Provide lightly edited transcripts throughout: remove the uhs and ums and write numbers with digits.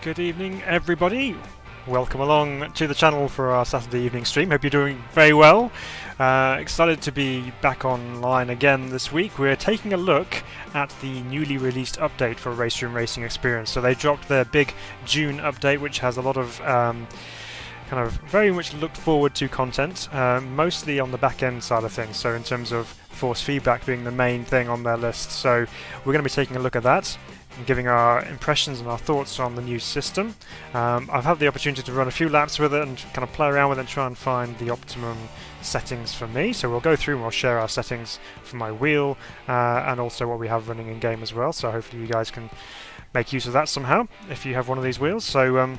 Good evening, everybody. Welcome along to the channel for our Saturday evening stream. Hope you're doing very well. Excited to be back online again this week. We're taking a look at the newly released update for RaceRoom Racing Experience. So they dropped their big June update, which has a lot of kind of very much looked forward to content, mostly on the back end side of things. So in terms of force feedback being the main thing on their list. So we're going to be taking a look at that and giving our impressions and our thoughts on the new system. I've had the opportunity to run a few laps with it and kind of play around with it and try and find the optimum settings for me. So we'll go through and we'll share our settings for my wheel and also what we have running in game as well. So hopefully you guys can make use of that somehow if you have one of these wheels. So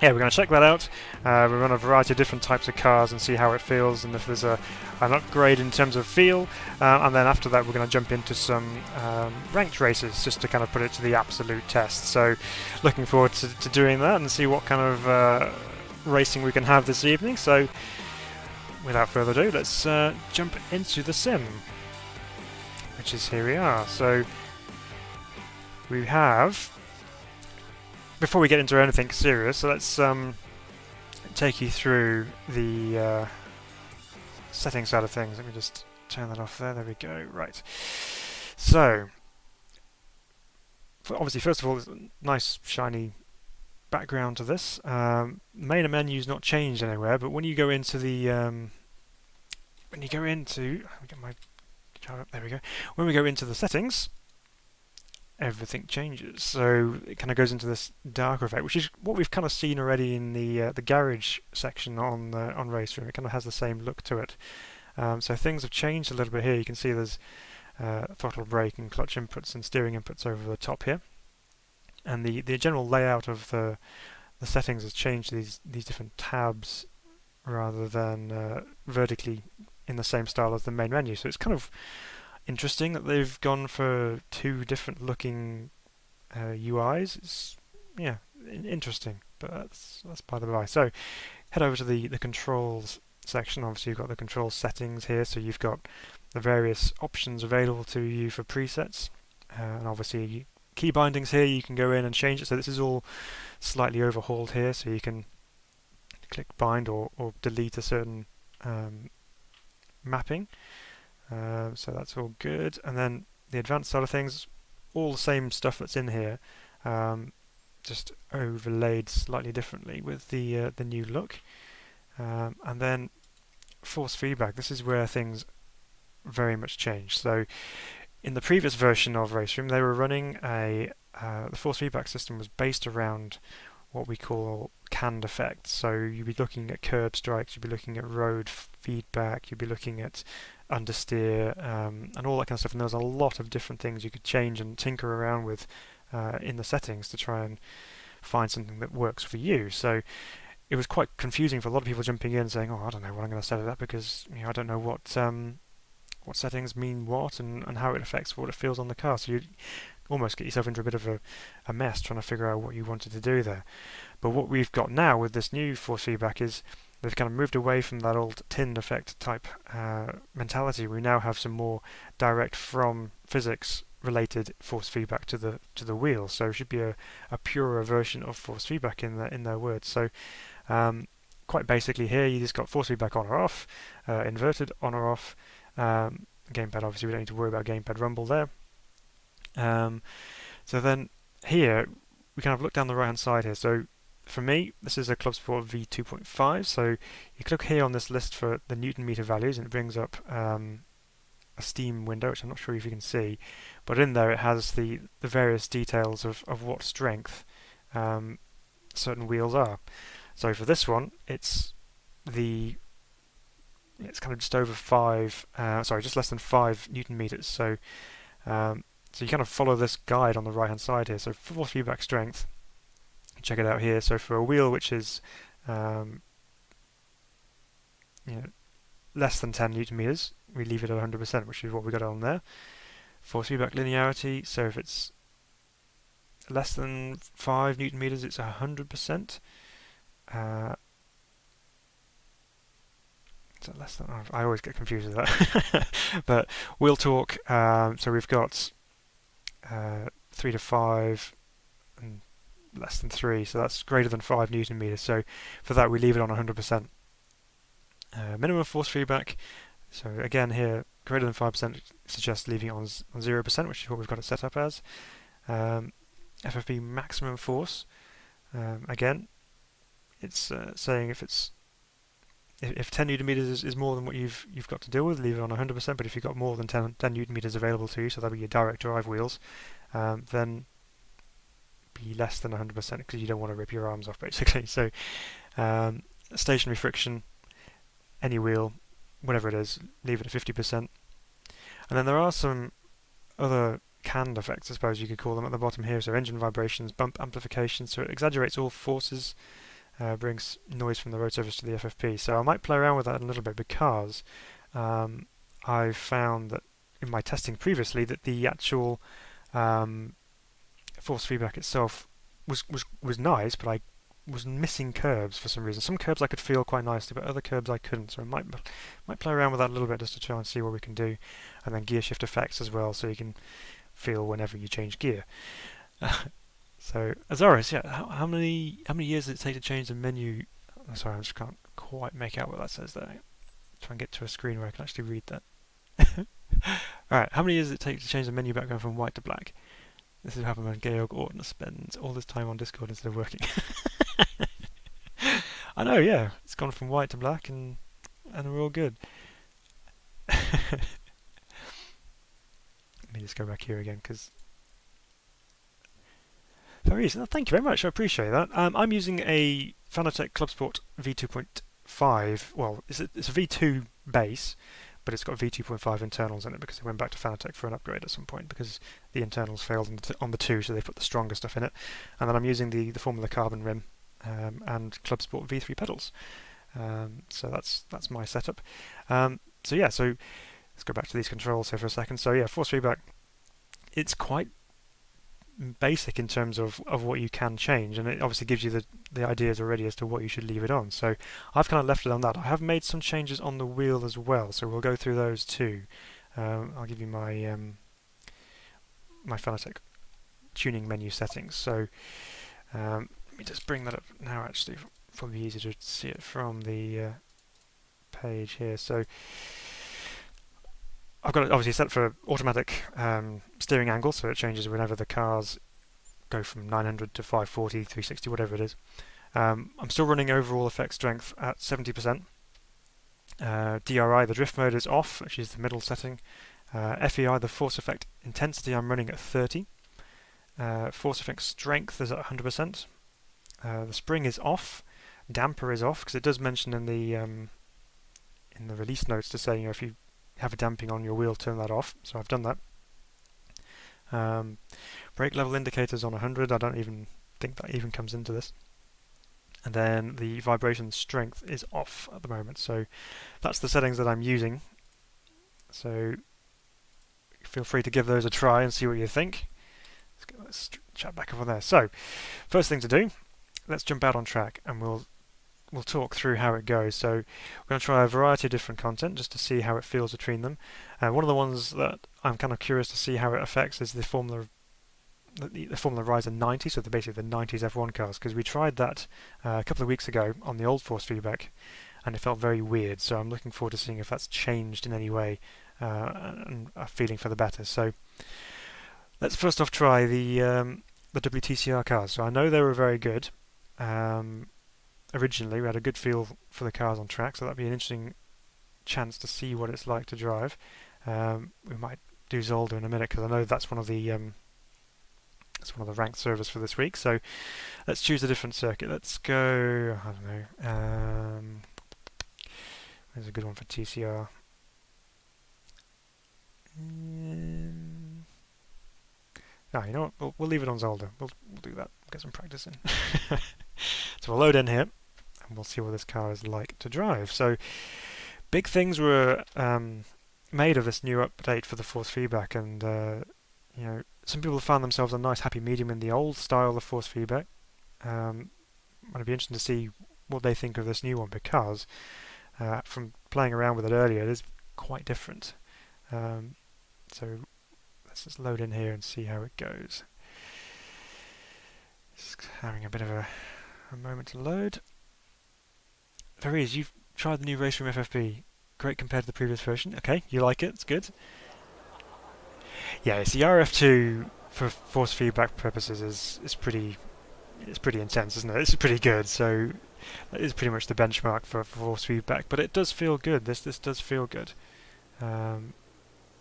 yeah, we're going to check that out. We'll run a variety of different types of cars and see how it feels and if there's an upgrade in terms of feel. And then after that we're going to jump into some ranked races just to kind of put it to the absolute test. So looking forward to doing that and see what kind of racing we can have this evening. So without further ado, let's jump into the sim, which is here we are. So we have... Before we get into anything serious, so let's take you through the settings side of things. Let me just turn that off there. There we go. Right. So, obviously, first of all, there's a nice shiny background to this. Main menu's not changed anywhere, but when you go into the let me get my chart up. There we go. When we go into the settings, everything changes, so it kind of goes into this darker effect, which is what we've kind of seen already in the garage section on RaceRoom. It kind of has the same look to it. So things have changed a little bit here. You can see there's throttle, brake, and clutch inputs and steering inputs over the top here, and the general layout of the settings has changed. These different tabs rather than vertically in the same style as the main menu. So it's kind of interesting that they've gone for two different looking UIs. It's interesting, but that's by the by. So head over to the controls section. Obviously you've got the control settings here, so you've got the various options available to you for presets, and obviously key bindings here. You can go in and change it. So this is all slightly overhauled here, so you can click bind or delete a certain mapping. So that's all good, and then the advanced side of things, all the same stuff that's in here, just overlaid slightly differently with the new look. And then force feedback. This is where things very much change. So in the previous version of RaceRoom, they were running the force feedback system was based around what we call canned effects. So you'd be looking at curb strikes, you'd be looking at road feedback, you'd be looking at understeer, and all that kind of stuff. And there's a lot of different things you could change and tinker around with in the settings to try and find something that works for you. So it was quite confusing for a lot of people jumping in saying, oh, I don't know what I'm going to set it up because I don't know what settings mean what and how it affects what it feels on the car. So you almost get yourself into a bit of a mess trying to figure out what you wanted to do there. But what we've got now with this new force feedback is they've kind of moved away from that old tinned effect type mentality. We now have some more direct from physics related force feedback to the wheel. So it should be a purer version of force feedback in their words. So quite basically here you just got force feedback on or off, inverted on or off. Gamepad, obviously we don't need to worry about gamepad rumble there. So then here we kind of look down the right hand side here. So for me, this is a Club Sport V2.5, so you click here on this list for the Newton meter values and it brings up a Steam window, which I'm not sure if you can see, but in there it has the various details of what strength certain wheels are. So for this one, it's kind of just over 5, just less than 5 Newton meters. So so you kind of follow this guide on the right hand side here. So force feedback strength, check it out here. So for a wheel which is less than 10 Newton meters, we leave it at 100%, which is what we got on there. Force feedback linearity, so if it's less than 5 Newton meters, it's 100%. Is that less than? I always get confused with that. But wheel torque, so we've got 3 to 5 and less than 3, so that's greater than 5 Newton meters. So for that we leave it on 100%. Minimum force feedback, so again here greater than 5% suggests leaving it on 0%, which is what we've got it set up as. FFB maximum force, again it's saying if 10 Newton meters is more than what you've got to deal with, leave it on 100%. But if you've got more than 10 Newton meters available to you, so that'll be your direct drive wheels, then be less than 100% because you don't want to rip your arms off, basically. So stationary friction, any wheel, whatever it is, leave it at 50%. And then there are some other canned effects, I suppose you could call them, at the bottom here. So engine vibrations, bump amplification, so it exaggerates all forces, brings noise from the road surface to the FFP. So I might play around with that a little bit, because I've found that in my testing previously that the actual force feedback itself was nice, but I was missing curbs for some reason. Some curbs I could feel quite nicely, but other curbs I couldn't. So I might play around with that a little bit just to try and see what we can do. And then gear shift effects as well, so you can feel whenever you change gear. So Azores, yeah. How many years does it take to change the menu? Oh, sorry, I just can't quite make out what that says there. Try and get to a screen where I can actually read that. Alright, how many years does it take to change the menu background from white to black? This is what happens when Georg Ortner spends all this time on Discord instead of working. I know, yeah. It's gone from white to black, and we're all good. Let me just go back here again, because very easy. Thank you very much. I appreciate that. I'm using a Fanatec Club Sport V2.5. Well, it's a V2 base, but it's got V2.5 internals in it because they went back to Fanatec for an upgrade at some point because the internals failed on the 2, so they put the stronger stuff in it. And then I'm using the Formula Carbon rim and Club Sport V3 pedals. So that's my setup. So let's go back to these controls here for a second. So yeah, force feedback. It's quite basic in terms of what you can change, and it obviously gives you the ideas already as to what you should leave it on. So I've kind of left it on that. I have made some changes on the wheel as well, so we'll go through those too. I'll give you my my Fanatec tuning menu settings. So let me just bring that up now. Actually, probably easier to see it from the page here. So I've got it obviously set for automatic steering angle, so it changes whenever the cars go from 900 to 540, 360, whatever it is. I'm still running overall effect strength at 70%. DRI, the drift mode, is off, which is the middle setting. FEI, the force effect intensity, I'm running at 30. Force effect strength is at 100%. The spring is off. Damper is off, because it does mention in the release notes to say, if you have a damping on your wheel, turn that off. So I've done that. Brake level indicators on 100. I don't even think that even comes into this. And then the vibration strength is off at the moment. So that's the settings that I'm using. So feel free to give those a try and see what you think. Let's chat back over there. So first thing to do, let's jump out on track and we'll talk through how it goes. So we're going to try a variety of different content just to see how it feels between them. One of the ones that I'm kind of curious to see how it affects is the Formula Riser 90, so basically the 90s F1 cars, because we tried that a couple of weeks ago on the old force feedback and it felt very weird. So I'm looking forward to seeing if that's changed in any way and a feeling for the better. So let's first off try the WTCR cars. So I know they were very good. Originally, we had a good feel for the cars on track, so that'd be an interesting chance to see what it's like to drive. We might do Zolder in a minute because I know that's one of the ranked servers for this week. So let's choose a different circuit. Let's go. I don't know. There's a good one for TCR. No, you know what? We'll leave it on Zolder. We'll do that. We'll get some practice in. So we'll load in here, and we'll see what this car is like to drive. So big things were made of this new update for the force feedback, and some people found themselves a nice happy medium in the old style of force feedback. It'd be interesting to see what they think of this new one, because from playing around with it earlier, it is quite different. So let's just load in here and see how it goes. Just having a bit of a moment to load. There is. You've tried the new RaceRoom FFB. Great compared to the previous version. Okay, you like it. It's good. Yeah, it's the RF2 for force feedback purposes is pretty. It's pretty intense, isn't it? It's pretty good. So that is pretty much the benchmark for force feedback. But it does feel good. This does feel good. Yeah.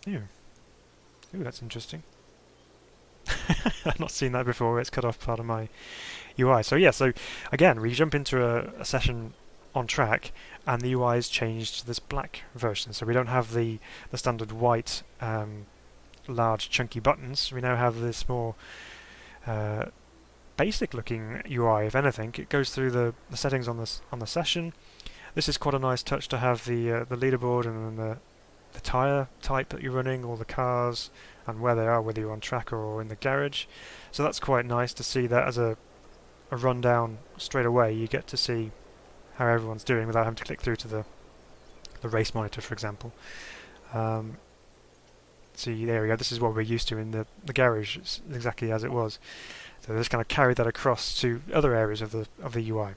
Ooh, that's interesting. I've not seen that before. It's cut off part of my UI. So yeah, so again, we jump into a session on track, and the UI is changed to this black version. So we don't have the standard white, large, chunky buttons. We now have this more basic-looking UI. If anything, it goes through the settings on the session. This is quite a nice touch to have the leaderboard and then the tyre type that you're running, all the cars, and where they are, whether you're on track or in the garage. So that's quite nice to see that as a rundown straight away. You get to see how everyone's doing without having to click through to the race monitor, for example. See, there we go. This is what we're used to in the garage. It's exactly as it was. So they just kind of carried that across to other areas of the UI.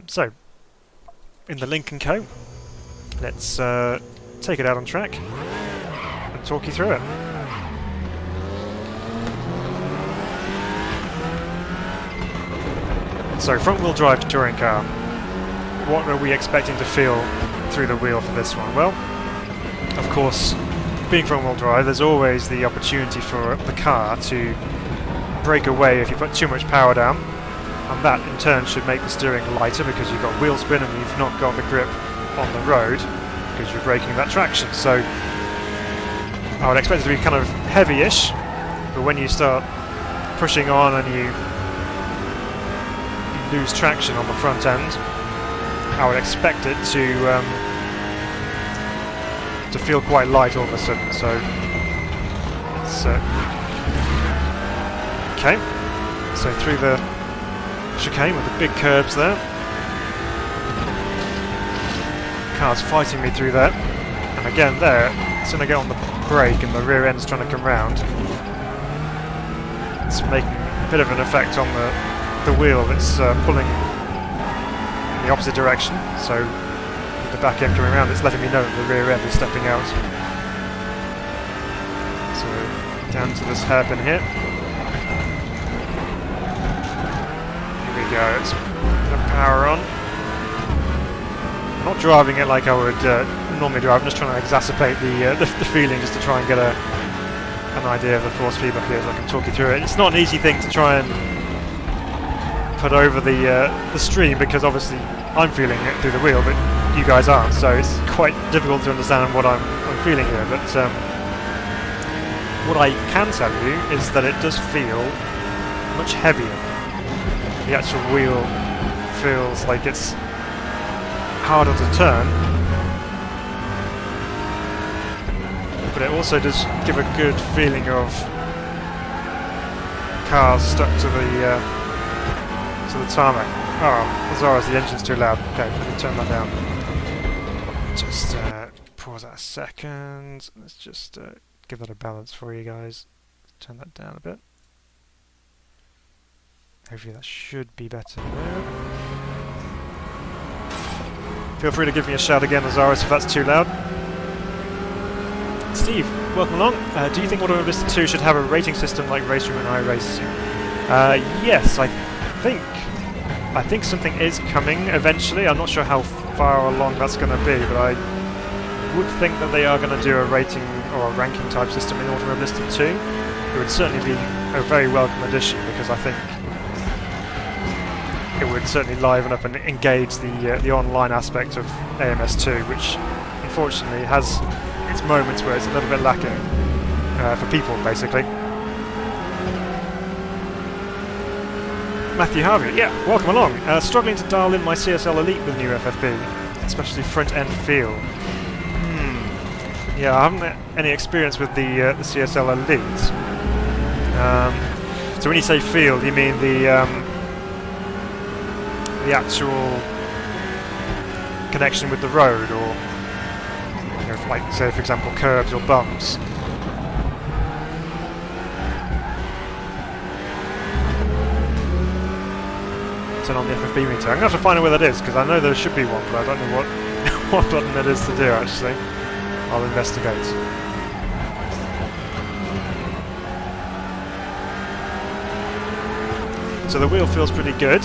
So in the Link & Co, let's take it out on track and talk you through it. So front-wheel drive touring car. What are we expecting to feel through the wheel for this one? Well, of course, being front-wheel drive, there's always the opportunity for the car to break away if you put too much power down, and that in turn should make the steering lighter because you've got wheel spin and you've not got the grip on the road because you're breaking that traction. So I would expect it to be kind of heavy-ish, but when you start pushing on and you lose traction on the front end, I would expect it to feel quite light all of a sudden. So it's okay. So through the chicane with the big curbs there. Car's fighting me through there, and again there, as soon as I get on the brake and the rear end's trying to come round, it's making a bit of an effect on the wheel. It's pulling in the opposite direction, so with the back end coming around, it's letting me know that the rear end is stepping out. So down to this hairpin here. Here we go, it's the power on. Not driving it like I would normally drive, I'm just trying to exacerbate the feeling, just to try and get an idea of the force feedback here so I can talk you through it. It's not an easy thing to try and put over the stream, because obviously I'm feeling it through the wheel, but you guys aren't, so it's quite difficult to understand what I'm feeling here. But what I can tell you is that it does feel much heavier. The actual wheel feels like it's harder to turn, but it also does give a good feeling of cars stuck to the tarmac. Oh, Azara's, the engine's too loud. Okay, let me turn that down. Just pause that a second. Let's just give that a balance for you guys. Turn that down a bit. Hopefully that should be better there. Feel free to give me a shout again, Azaris, if that's too loud. Steve, welcome along. Do you think Automobilista 2 should have a rating system like RaceRoom and iRace? Yes, I think something is coming eventually. I'm not sure how far along that's going to be, but I would think that they are going to do a rating or a ranking type system in Automobilista 2. It would certainly be a very welcome addition, because I think it would certainly liven up and engage the online aspect of AMS2, which unfortunately has its moments where it's a little bit lacking for people, basically. Matthew Harvey, yeah, welcome along. Struggling to dial in my CSL Elite with new FFB, especially front end feel. Yeah, I haven't had any experience with the CSL Elite. So when you say feel, you mean the actual connection with the road, or like, say, for example, curbs or bumps. turn on the FFB meter. I'm going to have to find out where that is, because I know there should be one, but I don't know what, what button it is to do, actually. I'll investigate. So the wheel feels pretty good.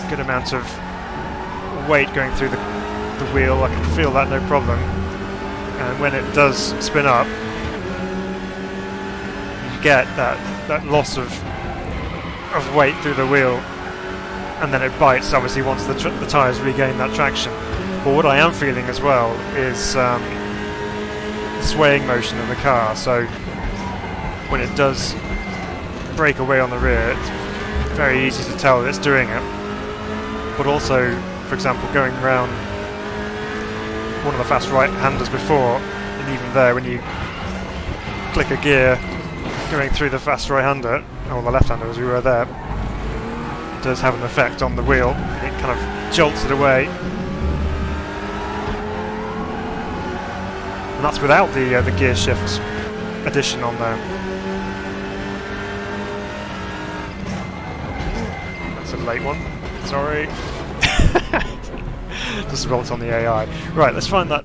Good amount of weight going through the wheel. I can feel that no problem. And when it does spin up, you get that loss of weight through the wheel, and then it bites obviously once the tyres regain that traction. But what I am feeling as well is the swaying motion of the car. So when it does break away on the rear, it's very easy to tell that it's doing it. But also, for example, going around one of the fast right-handers before, and even there, when you click a gear going through the fast right-hander, or the left-hander as we were there, it does have an effect on the wheel. It kind of jolts it away. And that's without the gear shift addition on there. That's a late one. Sorry. Just rolled on the AI. Right, let's find that.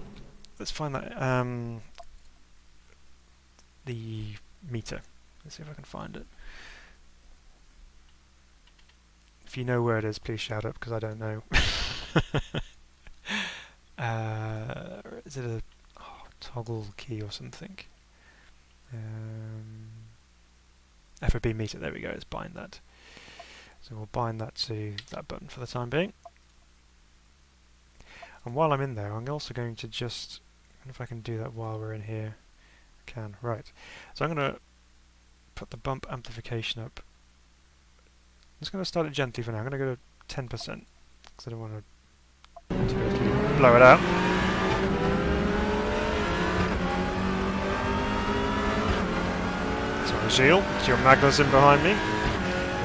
The meter. Let's see if I can find it. If you know where it is, please shout up, because I don't know. Is it a toggle key or something? FFB meter. There we go. Let's bind that. So we'll bind that to that button for the time being. And while I'm in there, I'm also going to just, I wonder if I can do that while we're in here. I can, right. So I'm going to put the bump amplification up. I'm just going to start it gently for now. I'm going to go to 10%, because I don't want to blow it out. Sorry, Gilles, it's your Magnussen behind me.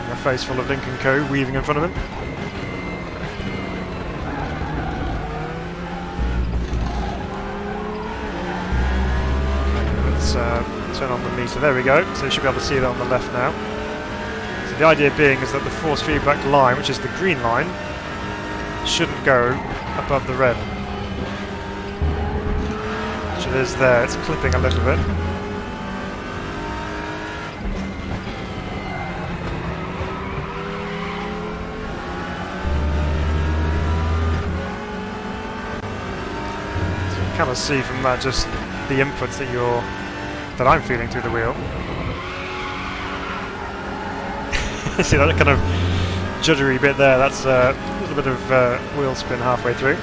A face full of Lincoln Co. weaving in front of him. Let's turn on the meter. There we go. So you should be able to see that on the left now. So the idea being is that the force feedback line, which is the green line, shouldn't go above the red. Which it is there. It's clipping a little bit. Kind of see from that just the inputs that I'm feeling through the wheel. See that kind of juddery bit there? That's a little bit of wheel spin halfway through.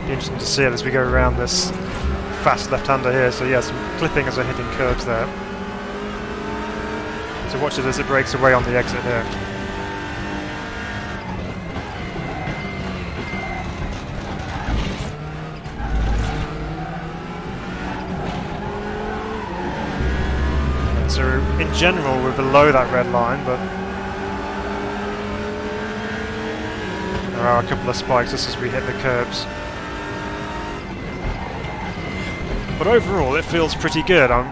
Be interesting to see it as we go around this fast left-hander here. So yeah, some clipping as we're hitting curves there. So watch it as it breaks away on the exit here. So in general we're below that red line, but there are a couple of spikes just as we hit the curbs. But overall it feels pretty good. I'm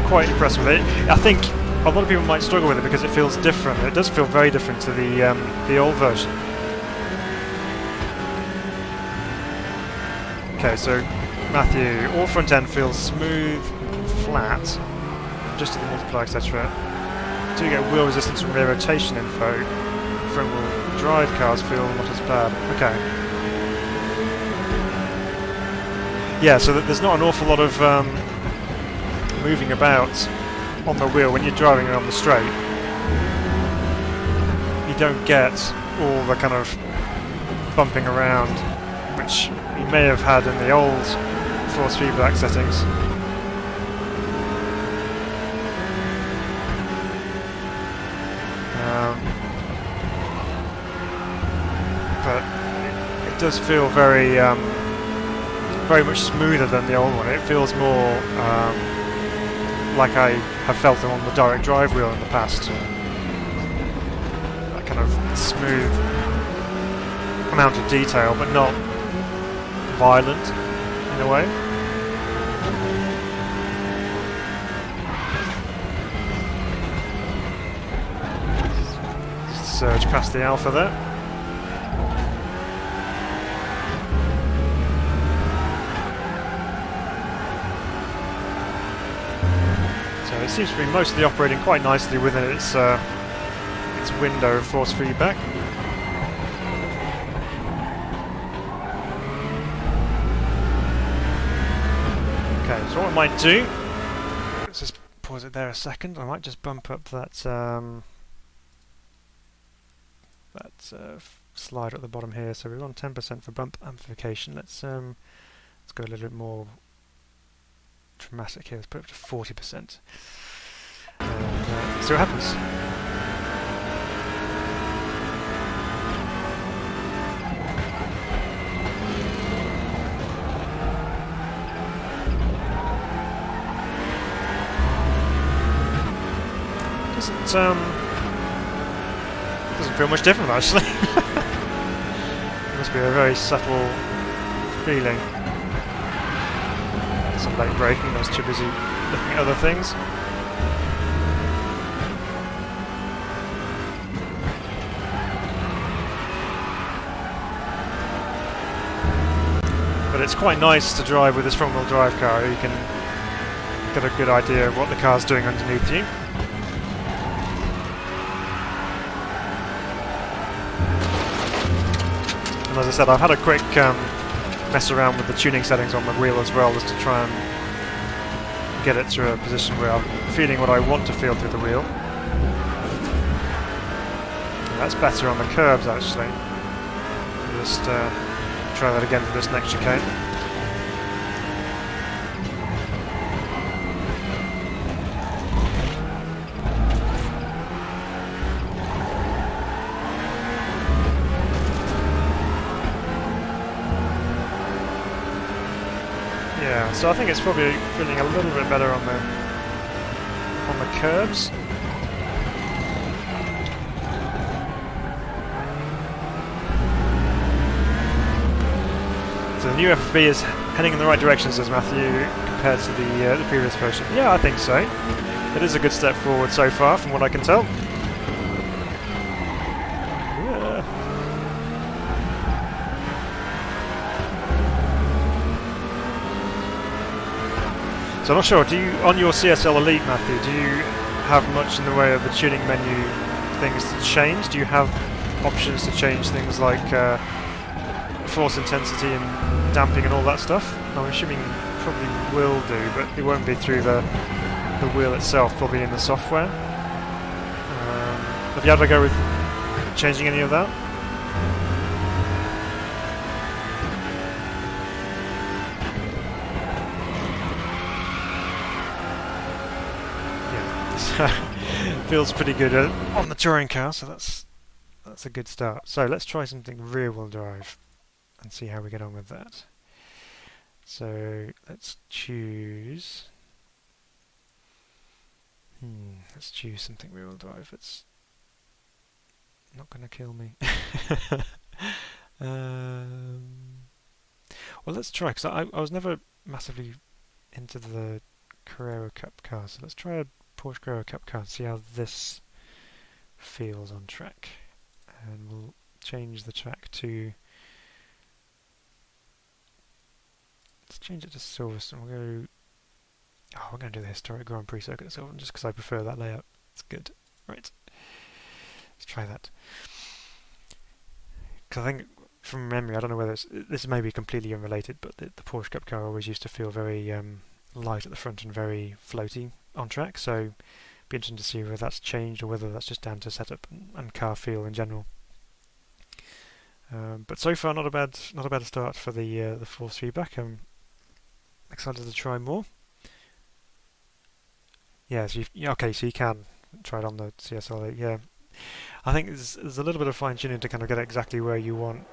quite impressed with it. I think a lot of people might struggle with it because it feels different. It does feel very different to the old version. Okay, so Matthew, all front end feels smooth, flat, just to the multiplier, etc. Do get wheel resistance and rear rotation info. Front wheel drive cars feel not as bad. Okay. Yeah, so there's not an awful lot of moving about on the wheel when you're driving around the straight. You don't get all the kind of bumping around which you may have had in the old force feedback settings. But it does feel very much smoother than the old one. It feels more like I have felt it on the direct drive wheel in the past. That kind of smooth amount of detail, but not violent in a way. surge past the Alpha there. So it seems to be mostly operating quite nicely within its window of force feedback. Okay, so what I might do, let's just pause it there a second. I might just bump up that slider at the bottom here. So we're on 10% for bump amplification. Let's go a little bit more dramatic here. Let's put it up to 40%. And see what happens. Doesn't feel much different actually. It must be a very subtle feeling. Some late braking, I was too busy looking at other things. But it's quite nice to drive with this front-wheel drive car. You can get a good idea of what the car's doing underneath you. And as I said, I've had a quick mess around with the tuning settings on the wheel as well, just to try and get it to a position where I'm feeling what I want to feel through the wheel. And that's better on the curbs actually. Just try that again for this next chicane. Yeah, so I think it's probably feeling a little bit better on the curbs. So the new FFB is heading in the right direction, says Matthew, compared to the previous version. Yeah, I think so. It is a good step forward so far, from what I can tell. So I'm not sure, on your CSL Elite, Matthew, do you have much in the way of the tuning menu things to change? Do you have options to change things like force intensity and damping and all that stuff? I'm assuming you probably will do, but it won't be through the wheel itself, probably in the software. Have you had a go with changing any of that? Feels pretty good on the touring car, so that's a good start. So let's try something rear-wheel drive and see how we get on with that. So let's choose. Let's choose something rear-wheel drive. It's not going to kill me. Well, let's try, because I was never massively into the Carrera Cup car, so let's try a Porsche Carrera Cup car and see how this feels on track. And we'll change the track to, let's change it to Silverstone. We're going to do the historic Grand Prix circuit at Silverstone just because I prefer that layout. It's good. Right, let's try that. Because I think from memory, I don't know whether this may be completely unrelated, but the Porsche Cup car always used to feel very light at the front and very floaty on track, so it'd be interesting to see whether that's changed or whether that's just down to setup and car feel in general. But so far, not a bad start for the force feedback. I'm excited to try more. Yeah, so okay, so you can try it on the CSL8. Yeah, I think there's a little bit of fine tuning to kind of get it exactly where you want.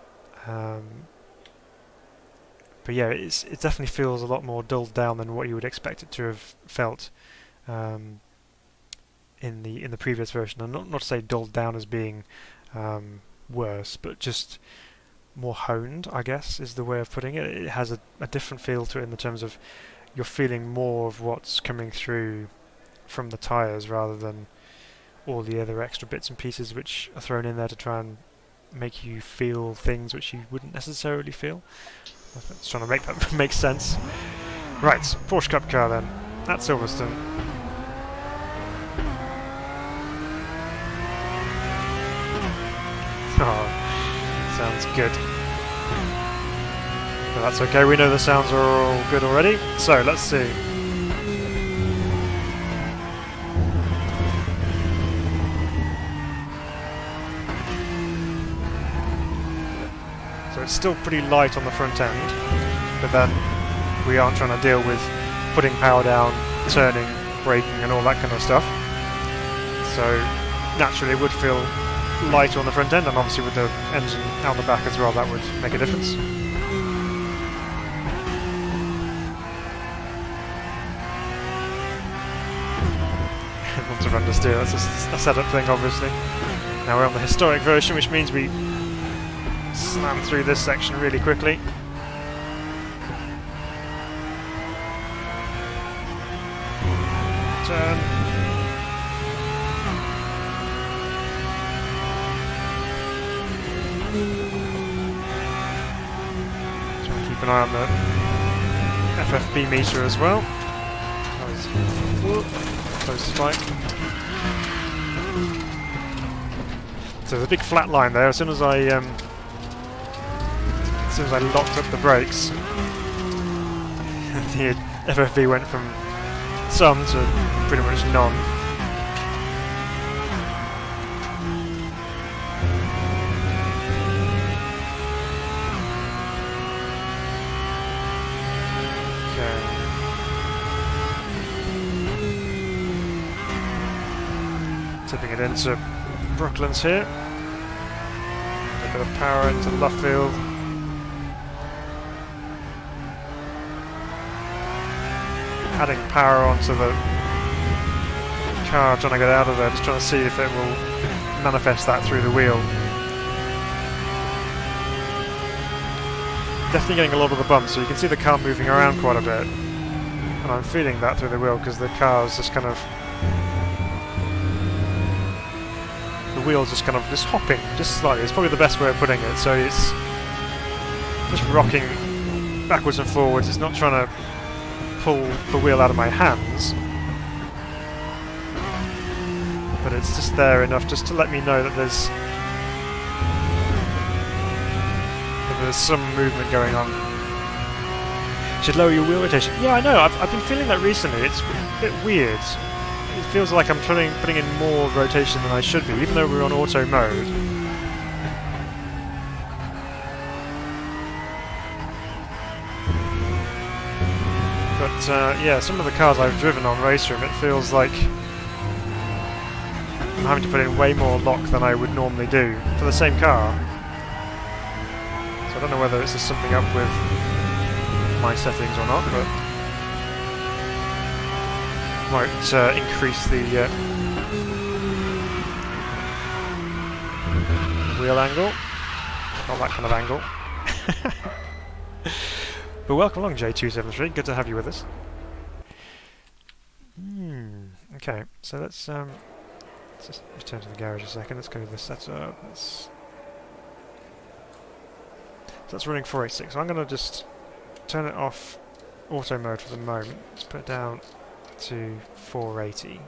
But yeah, it definitely feels a lot more dulled down than what you would expect it to have felt in the previous version. And not to say dulled down as being worse, but just more honed, I guess, is the way of putting it. It has a different feel to it in the terms of you're feeling more of what's coming through from the tyres rather than all the other extra bits and pieces which are thrown in there to try and make you feel things which you wouldn't necessarily feel. I'm just trying to make that make sense. Right, Porsche Cup car then, at Silverstone. Oh, sounds good. But that's okay, we know the sounds are all good already. So, let's see. So it's still pretty light on the front end, but then we aren't trying to deal with putting power down, turning, braking and all that kind of stuff. So naturally it would feel lighter on the front end, and obviously with the engine out the back as well, that would make a difference. Lots of understeer, that's a setup thing obviously. Now we're on the historic version, which means we slam through this section really quickly. Turn. Try and keep an eye on the FFB meter as well. Close spike. So there's a big flat line there. As soon as I locked up the brakes, the FFB went from some to pretty much none. Okay. Tipping it into Brooklands here. A bit of power into Luffield. Adding power onto the car, trying to get out of there, just trying to see if it will manifest that through the wheel. Definitely getting a lot of the bumps, so you can see the car moving around quite a bit. And I'm feeling that through the wheel because the car is just kind of... the wheel's just kind of just hopping, just slightly. It's probably the best way of putting it. So it's just rocking backwards and forwards. It's not trying to pull the wheel out of my hands, but it's just there enough just to let me know that there's some movement going on. Should lower your wheel rotation. Yeah, I know. I've been feeling that recently. It's a bit weird. It feels like I'm putting in more rotation than I should be, even though we're on auto mode. But yeah, some of the cars I've driven on RaceRoom, it feels like I'm having to put in way more lock than I would normally do for the same car. So I don't know whether it's just something up with my settings or not, but might increase the wheel angle. Not that kind of angle. But welcome along, J273. Good to have you with us. Okay, so let's just return to the garage a second. Let's go to the setup. So that's running 486. So I'm going to just turn it off auto mode for the moment. Let's put it down to 480.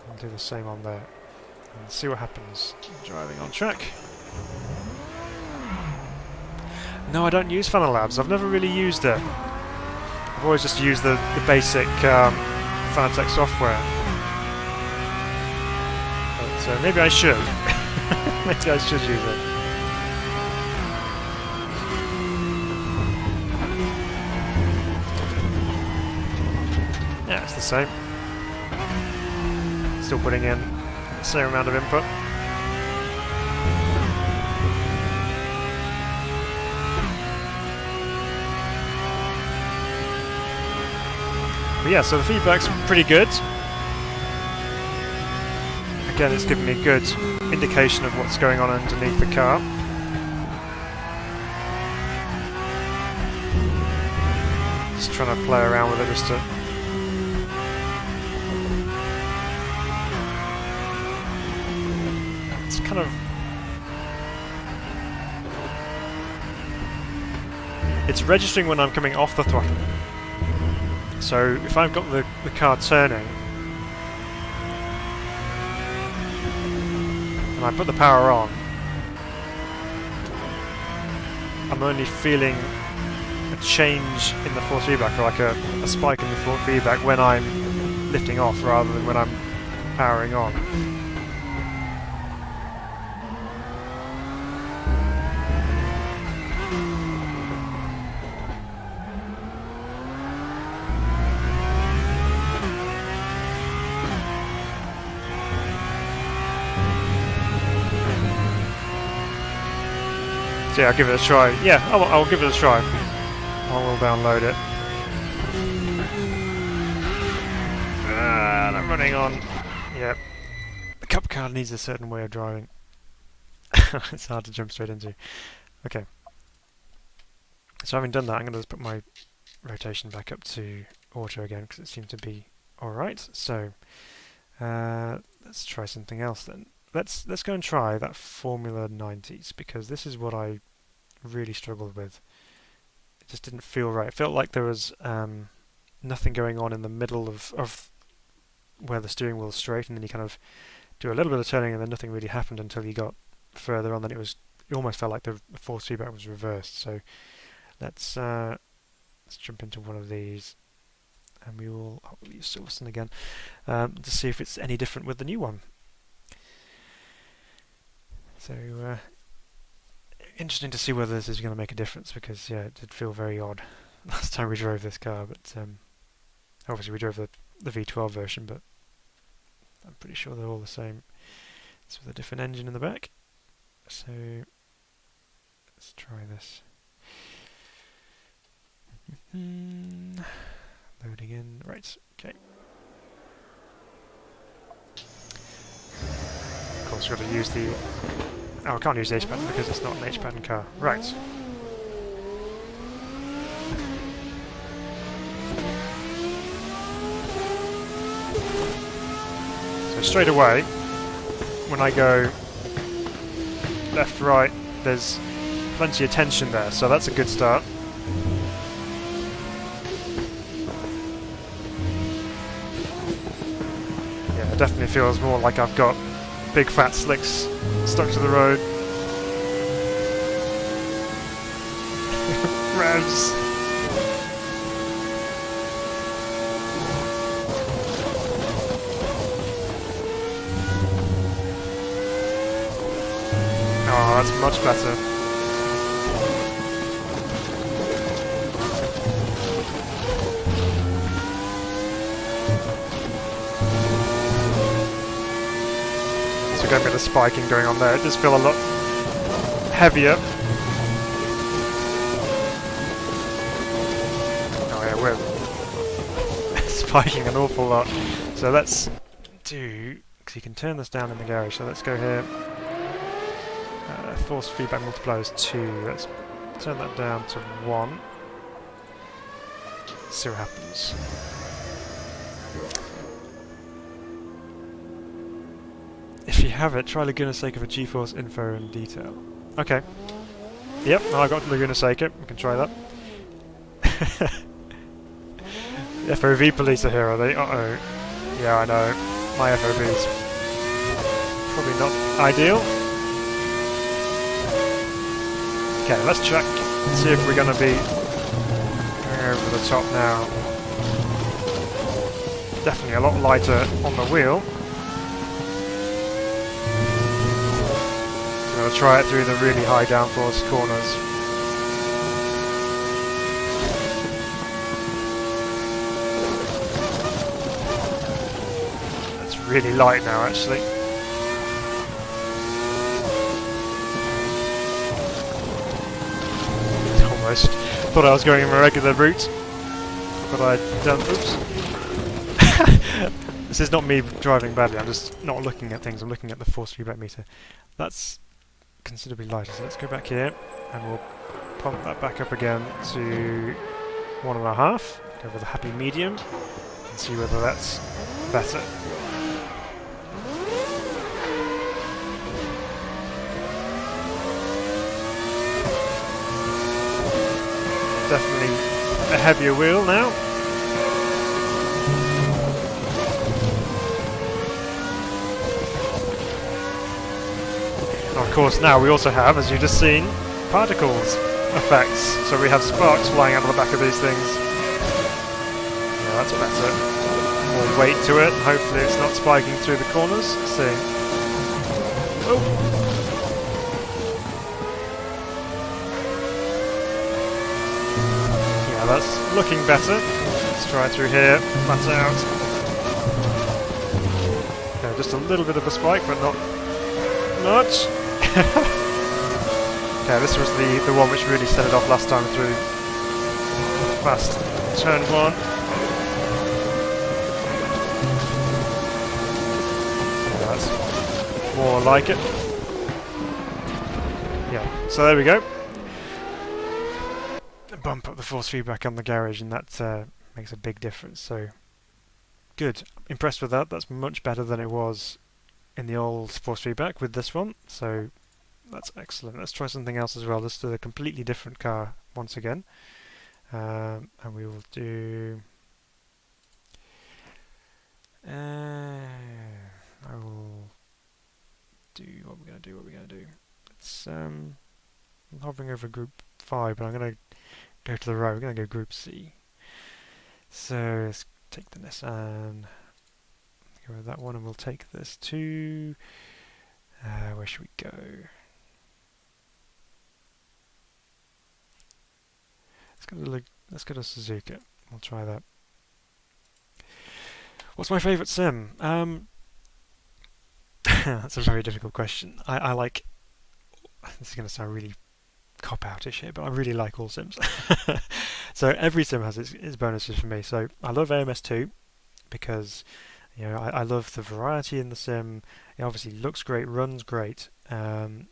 I'll do the same on there. And see what happens driving on track. No, I don't use Funnel Labs. I've never really used it. I've always just used the basic Fanatec software. But maybe I should. Maybe I should use it. Yeah, it's the same. Still putting in the same amount of input. But yeah, so the feedback's pretty good. Again, it's giving me a good indication of what's going on underneath the car. Just trying to play around with it just to kind of... It's registering when I'm coming off the throttle. So if I've got the car turning, and I put the power on, I'm only feeling a change in the force feedback, or like a spike in the force feedback when I'm lifting off rather than when I'm powering on. So yeah, I'll give it a try. Yeah, I'll give it a try. I will download it. And I'm running on. Yep. The Cup car needs a certain way of driving. It's hard to jump straight into. Okay. So having done that, I'm going to just put my rotation back up to auto again because it seems to be alright. So let's try something else then. Let's go and try that Formula 90s, because this is what I really struggled with. It just didn't feel right. It felt like there was nothing going on in the middle of where the steering wheel is straight, and then you kind of do a little bit of turning and then nothing really happened until you got further on. Then it almost felt like the force feedback was reversed. So let's jump into one of these, and we will use Silverstone again to see if it's any different with the new one. So, interesting to see whether this is going to make a difference, because yeah, it did feel very odd last time we drove this car, but obviously we drove the V12 version, but I'm pretty sure they're all the same. It's with a different engine in the back. So, let's try this. Loading in. Right, okay. Of course, we've got to use the... Oh, I can't use the H pattern because it's not an H pattern car. Right. So straight away, when I go left, right, there's plenty of tension there, so that's a good start. Yeah, it definitely feels more like I've got big fat slicks stuck to the road. Revs. Oh, that's much better. So don't get the spiking going on there. It does feel a lot heavier. Oh yeah, we're spiking an awful lot. So let's do, because you can turn this down in the garage. So let's go here. Force feedback multiplier is 2. Let's turn that down to 1. See what happens. If you have it, try Laguna Seca for G-force info and detail. Okay. Yep, I got Laguna Seca. We can try that. The FOV police are here, are they? Uh-oh. Yeah, I know. My FOV is probably not ideal. Okay, let's check and see if we're going to be going over the top now. Definitely a lot lighter on the wheel. I'm going to try it through the really high downforce corners. It's really light now, actually. Thought I was going in my regular route, but I'd done. Oops. This is not me driving badly, I'm just not looking at things, I'm looking at the force feedback meter. That's considerably lighter, so let's go back here and we'll pump that back up again to 1.5. Go with a happy medium and see whether that's better. definitely a heavier wheel now. And of course now we also have, as you've just seen, particles effects. So we have sparks flying out of the back of these things. Yeah, that's better. More weight to it, and hopefully it's not spiking through the corners. Let's see. Oh! Yeah, that's looking better. Let's try through here, flat out. Okay, just a little bit of a spike, but not much. Okay, this was the one which really set it off last time through. Fast turn one. Yeah, that's more like it. Yeah, so there we go. Bump up the force feedback on the garage, and that makes a big difference. So good. Impressed with that. That's much better than it was in the old force feedback with this one. So that's excellent. Let's try something else as well. Let's do a completely different car once again. And we will do... I will do... What we're going to do? It's, I'm hovering over group 5, but I'm going to go to the right. We're going to go group C. So let's take the Nissan. Go with that one, and we'll take this to... where should we go? Let's go to Suzuka. We'll try that. What's my favourite sim? That's a very difficult question. I like... This is going to sound really cop-outish here, but I really like all sims. So every sim has its bonuses for me. So I love AMS2 because I love the variety in the sim. It obviously looks great, runs great, and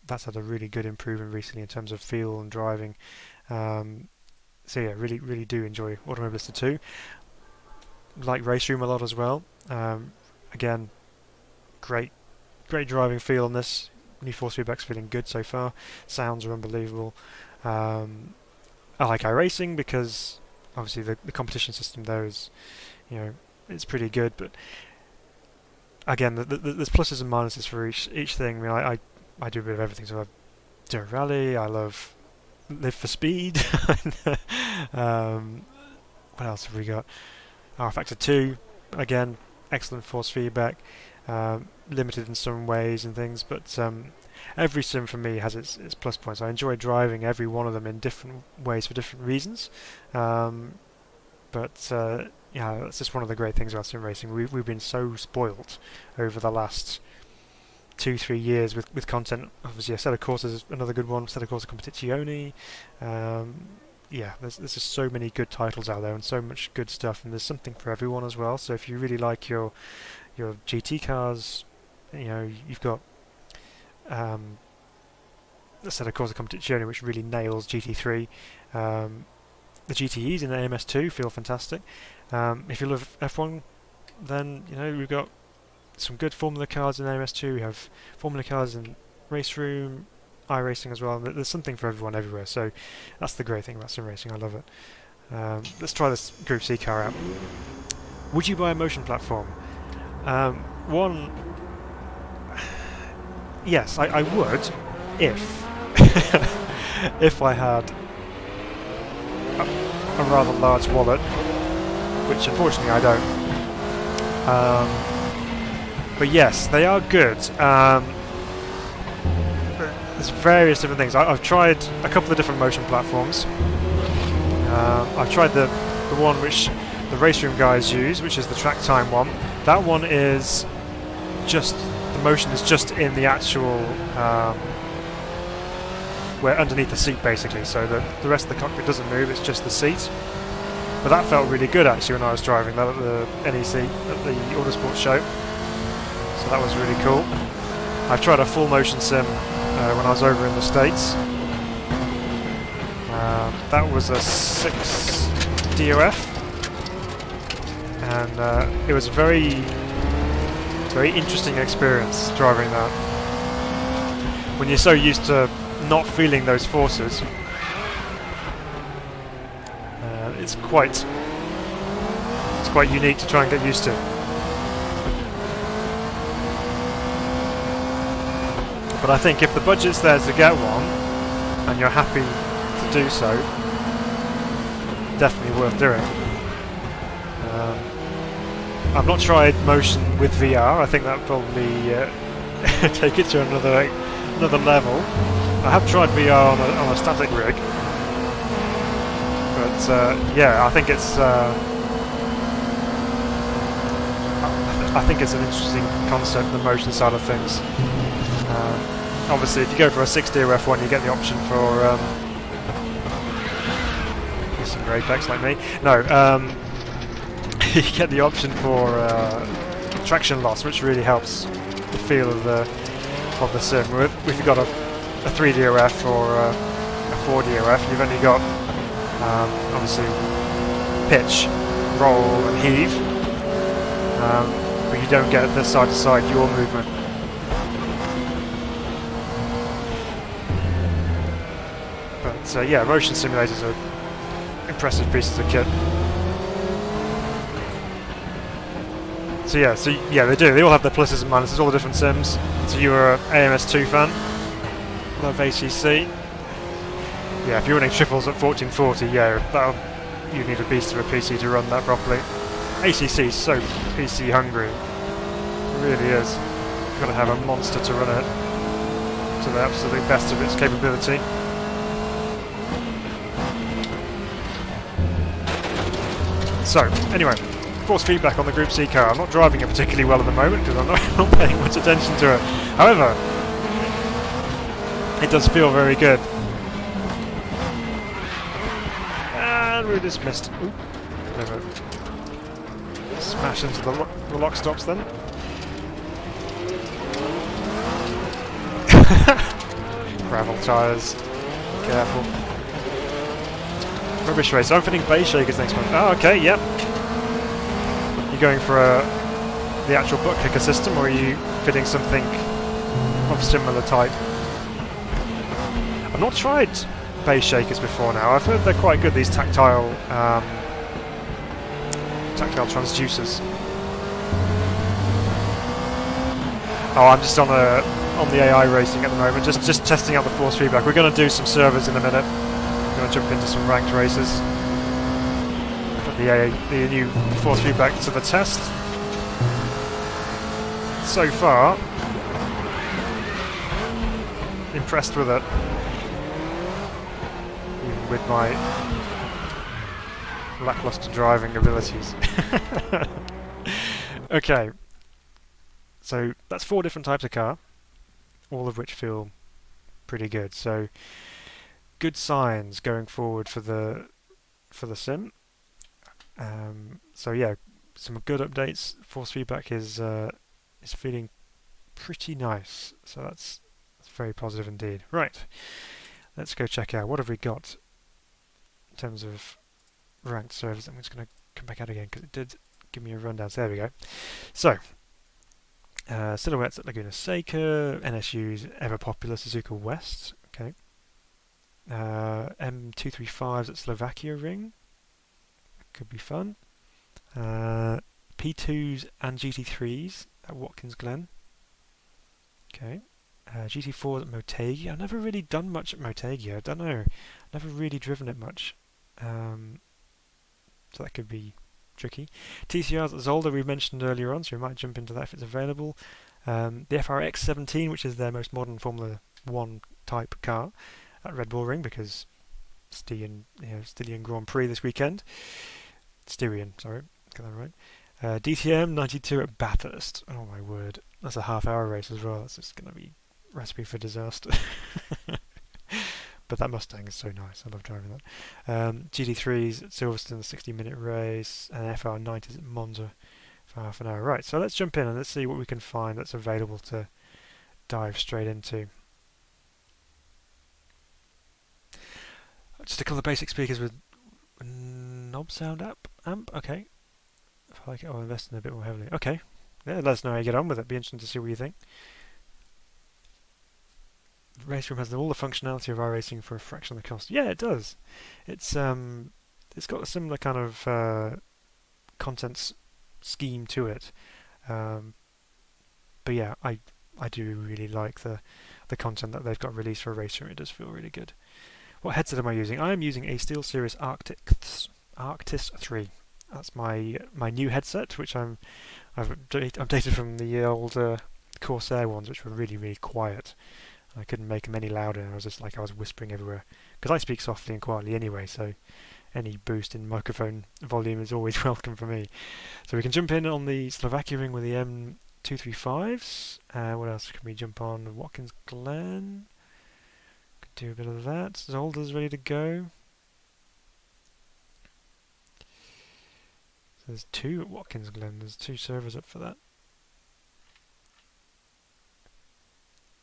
that's had a really good improvement recently in terms of feel and driving. So yeah, really do enjoy Automobilista 2. Like RaceRoom a lot as well. Again, great driving feel on this. New force feedback's feeling good so far. Sounds are unbelievable. I like iRacing because obviously the competition system there is, it's pretty good. But again, there's pluses and minuses for each thing. I mean, I do a bit of everything. So I do a rally. I live for speed. What else have we got? rFactor 2, again, excellent force feedback, limited in some ways and things, but every sim for me has its plus points. I enjoy driving every one of them in different ways for different reasons, but yeah, that's just one of the great things about sim racing. We've been so spoilt over the last 2-3 years with content. Obviously, Assetto Corsa is another good one. Assetto Corsa Competizione. Yeah, there's just so many good titles out there and so much good stuff, and there's something for everyone as well. So if you really like your GT cars, you've got Assetto Corsa Competizione, which really nails GT3. The GTEs in AMS2 feel fantastic. If you love F1, then we've got some good Formula cars in AMS2. We have Formula cars in RaceRoom, iRacing as well. There's something for everyone everywhere, so that's the great thing about sim racing. I love it. Let's try this Group C car out. Would you buy a motion platform? One, yes, I would, if if I had a rather large wallet, which unfortunately I don't. But yes, they are good. There's various different things. I've tried a couple of different motion platforms. I've tried the one which the RaceRoom guys use, which is the track time one. That one is just, the motion is just in the actual, where underneath the seat basically, so the rest of the cockpit doesn't move, it's just the seat. But that felt really good actually when I was driving that at the NEC, at the Autosport show. So that was really cool. I've tried a full motion sim when I was over in the States. That was a 6 DOF, and it was a very interesting experience driving that. When you're so used to not feeling those forces, it's quite unique to try and get used to. But I think if the budget's there to get one, and you're happy to do so, definitely worth doing. I've not tried motion with VR. I think that would probably take it to another level. I have tried VR on a static rig, but yeah, I think it's an interesting concept, the motion side of things. Obviously, if you go for a 6DRF one, you get the option for some Apex like me. No, you get the option for traction loss, which really helps the feel of the sim. If you've got a 3DRF or a 4DRF, you've only got obviously pitch, roll, and heave, but you don't get the side-to-side yaw movement. But yeah, motion simulators are impressive pieces of kit. So yeah, they do. They all have their pluses and minuses, all the different sims. So you were an AMS2 fan, love ACC. Yeah, if you're running triples at 1440, yeah, you need a beast of a PC to run that properly. ACC is so PC hungry, it really is. You've got to have a monster to run it to the absolute best of its capability. So, anyway, force feedback on the Group C car. I'm not driving it particularly well at the moment because I'm not paying much attention to it. However, it does feel very good. And we're dismissed. Ooh, never smash into the lock stops then. Gravel tyres. Careful. Rubbish race. I'm fitting base shakers next month. Oh, okay, yep. You're going for the actual butt kicker system, or are you fitting something of similar type? I've not tried base shakers before now. I've heard they're quite good, these tactile transducers. Oh, I'm just on the AI racing at the moment, just testing out the force feedback. We're going to do some servers in a minute. We're going to jump into some ranked races. Put the new force feedback to the test. So far, impressed with it. Even with my lackluster driving abilities. Okay. So that's 4 different types of car, all of which feel pretty good. So good signs going forward for the sim. So yeah, some good updates. Force feedback is feeling pretty nice. So that's very positive indeed. Right, let's go check out what have we got in terms of ranked servers. I'm just going to come back out again because it did give me a rundown. So there we go. So. Silhouettes at Laguna Seca, NSU's ever popular Suzuka West, okay. M235s at Slovakia Ring, could be fun. P2s and GT3s at Watkins Glen, okay. GT4s at Motegi. I've never really done much at Motegi, I don't know, never really driven it much, so that could be tricky. TCRs at Zolder we mentioned earlier on, so we might jump into that if it's available. The FRX17, which is their most modern Formula 1 type car at Red Bull Ring, because Styrian Grand Prix this weekend. Styrian, sorry, get that right. DTM 92 at Bathurst. Oh my word, that's a half-hour race as well. That's just going to be recipe for disaster. But that Mustang is so nice. I love driving that. GT3s at Silverstone, a 60-minute race, and FR90s at Monza for half an hour. Right, so let's jump in and let's see what we can find that's available to dive straight into. Just a couple of basic speakers with knob sound amp. Okay. If I like it, I'll invest in it a bit more heavily. Okay. Yeah, let us know how you get on with it. Be interesting to see what you think. RaceRoom has all the functionality of iRacing for a fraction of the cost. Yeah, it does. It's it's got a similar kind of content scheme to it. But yeah, I do really like the content that they've got released for RaceRoom. It does feel really good. What headset am I using? I am using a SteelSeries Arctis 3. That's my new headset, which I've updated from the old Corsair ones, which were really quiet. I couldn't make them any louder. I was just like I was whispering everywhere because I speak softly and quietly anyway. So any boost in microphone volume is always welcome for me. So we can jump in on the Slovakia ring with the M235s. What else can we jump on? Watkins Glen. Could do a bit of that. Zolder's ready to go. So there's 2 at Watkins Glen. There's 2 servers up for that.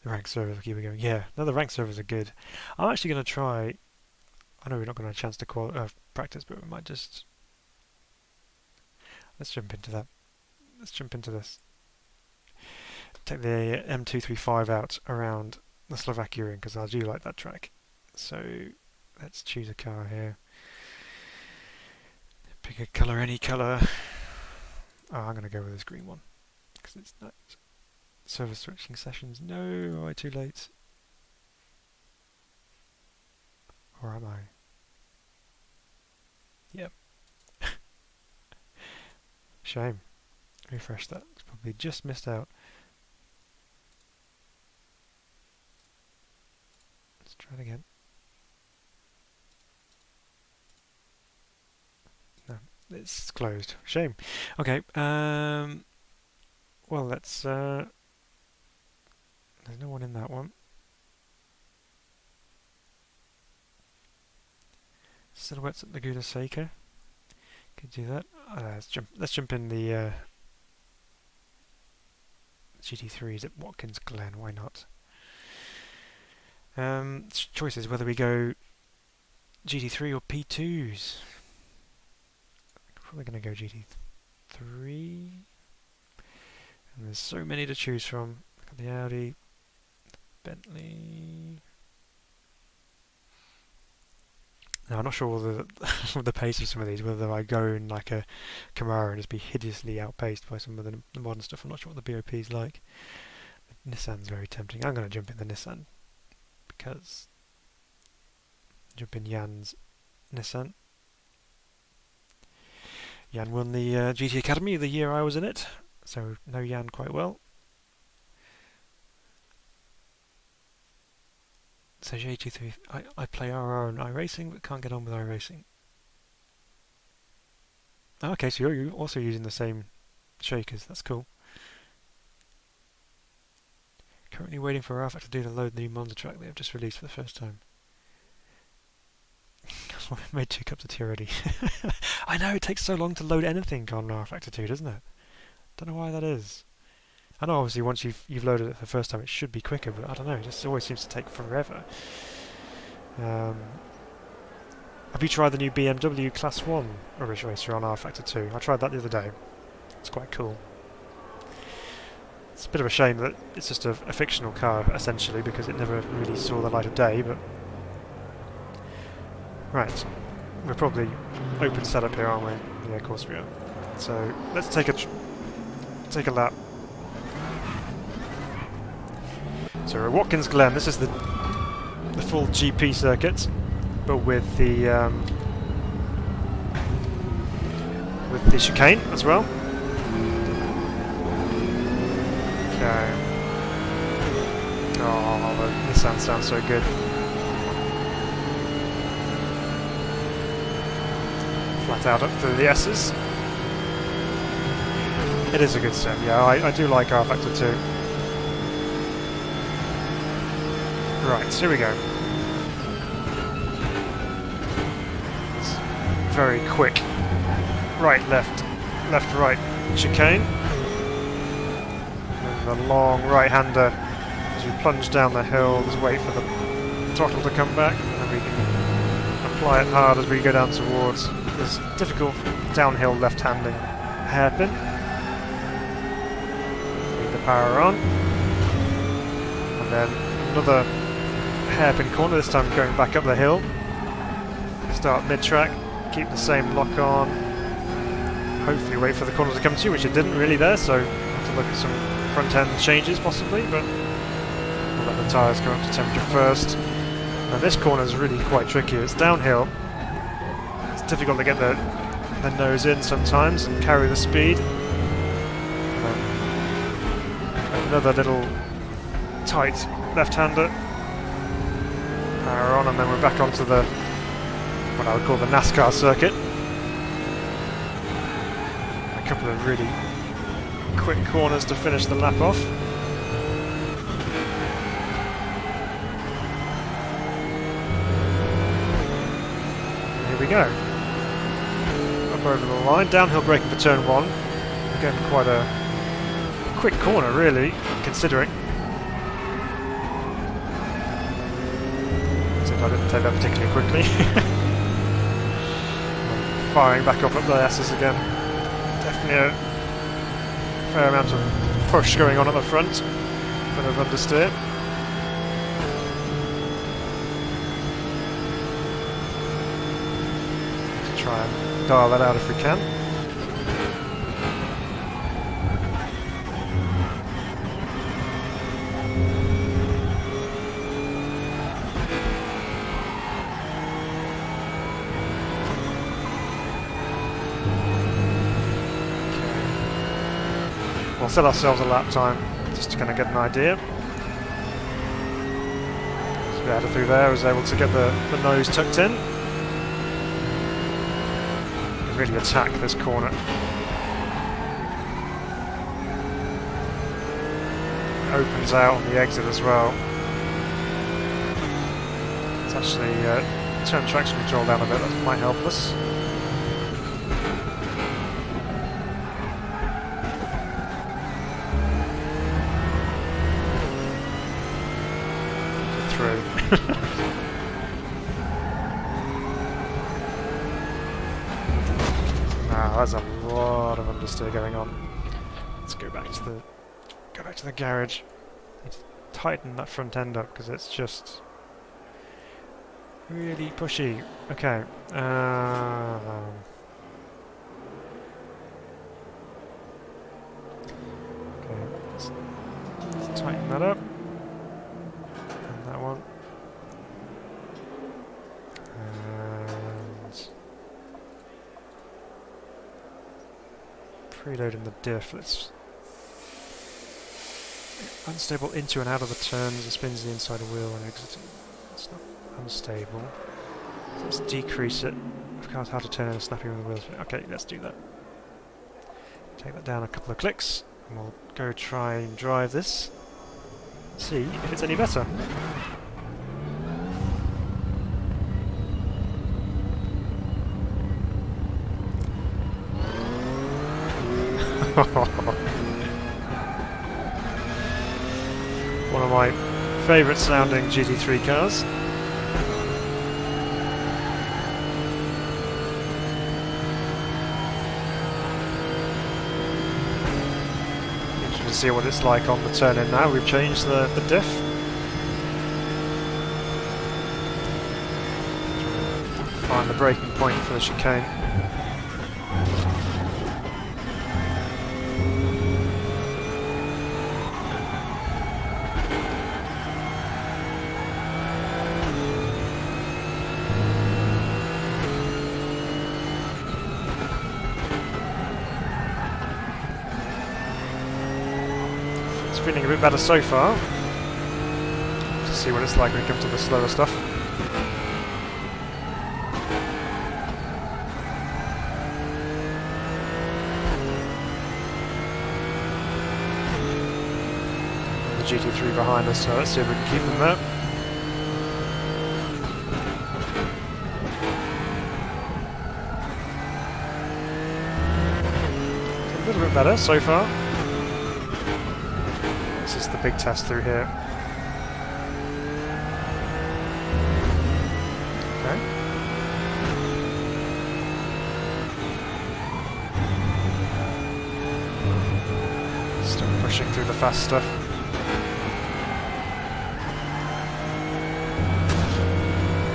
The rank servers keep going. Yeah, no, the rank servers are good. I'm actually going to try. I know we're not going to have a chance to practice, but we might just. Let's jump into that. Let's jump into this. Take the M235 out around the Slovakia ring because I do like that track. So let's choose a car here. Pick a colour, any colour. Oh, I'm going to go with this green one because it's nice. Server switching sessions. No, am I too late? Or am I? Yep. Shame. Refresh that. It's probably just missed out. Let's try it again. No, it's closed. Shame. Okay. Well, let's. There's no one in that one. Silhouettes at Laguna Seca. Could do that. Let's jump in the GT3s at Watkins Glen. Why not? Choices whether we go GT3 or P2s. Probably going to go GT3. And there's so many to choose from. Look at the Audi, Bentley. Now I'm not sure whether the pace of some of these, whether I go in like a Camaro and just be hideously outpaced by some of the modern stuff. I'm not sure what the BOP is like. The Nissan's very tempting. I'm going to jump in the Nissan because jump in Jan's Nissan. Jan won the GT Academy the year I was in it, so know Jan quite well. So J23, I play RR and iRacing, but can't get on with iRacing. Okay, so you're also using the same shakers, that's cool. Currently waiting for rFactor to do the load the new Monza track they have just released for the first time. I made 2 cups of tea already. I know, it takes so long to load anything on rFactor 2, doesn't it? Don't know why that is. I know obviously once you've loaded it for the first time it should be quicker, but I don't know, it just always seems to take forever. Have you tried the new BMW Class 1 Ridge Racer on rFactor 2? I tried that the other day. It's quite cool. It's a bit of a shame that it's just a fictional car essentially because it never really saw the light of day, but right, we're probably open setup here, aren't we? Yeah, of course we are. So let's take a lap. So we're at Watkins Glen. This is the full GP circuit, but with the chicane as well. Okay. Oh, the Nissan sounds so good. Flat out up through the S's. It is a good sim. Yeah, I do like rFactor 2. Right, here we go. It's very quick. Right, left, left, right chicane. And the long right-hander as we plunge down the hill. Just wait for the throttle to come back, and then we can apply it hard as we go down towards this difficult downhill left-handing hairpin. Leave the power on, and then another hairpin corner, this time going back up the hill. Start mid-track, keep the same lock on. Hopefully wait for the corner to come to, which it didn't really there, so have to look at some front end changes possibly, but we'll let the tyres go up to temperature first. And this corner is really quite tricky. It's downhill. It's difficult to get the nose in sometimes and carry the speed. Another little tight left-hander. Power on, and then we're back onto the what I would call the NASCAR circuit. A couple of really quick corners to finish the lap off. Here we go. Up over the line, downhill braking for turn 1. Again, quite a quick corner really, considering. I didn't take that particularly quickly. Firing back off up the S's again. Definitely a fair amount of push going on at the front. Bit of understeer. Let's try and dial that out if we can. We'll set ourselves a lap time just to kind of get an idea. So we headed through there, I was able to get the nose tucked in. And really attack this corner. It opens out on the exit as well. Let's actually turn traction control down a bit, that might help us. Wow, there's a lot of understeer going on. Let's go back to the garage. Need to tighten that front end up because it's just really pushy. Okay. Okay. Let's tighten that up. And that one. Preloading the diff. Let's unstable into and out of the turns and spins the inside wheel and exiting. It's not unstable. So let's decrease it. I've got how to turn and snapping with the wheels. Okay, let's do that. Take that down a couple of clicks and we'll go try and drive this. See if it's any better. One of my favourite sounding GT3 cars. Interesting to see what it's like on the turn in now. We've changed the diff. Find the braking point for the chicane. Feeling a bit better so far. To see what it's like when it comes to the slower stuff. The GT3 behind us, so let's see if we can keep them there. A little bit better so far. This is the big test through here. Okay. Still pushing through the fast stuff.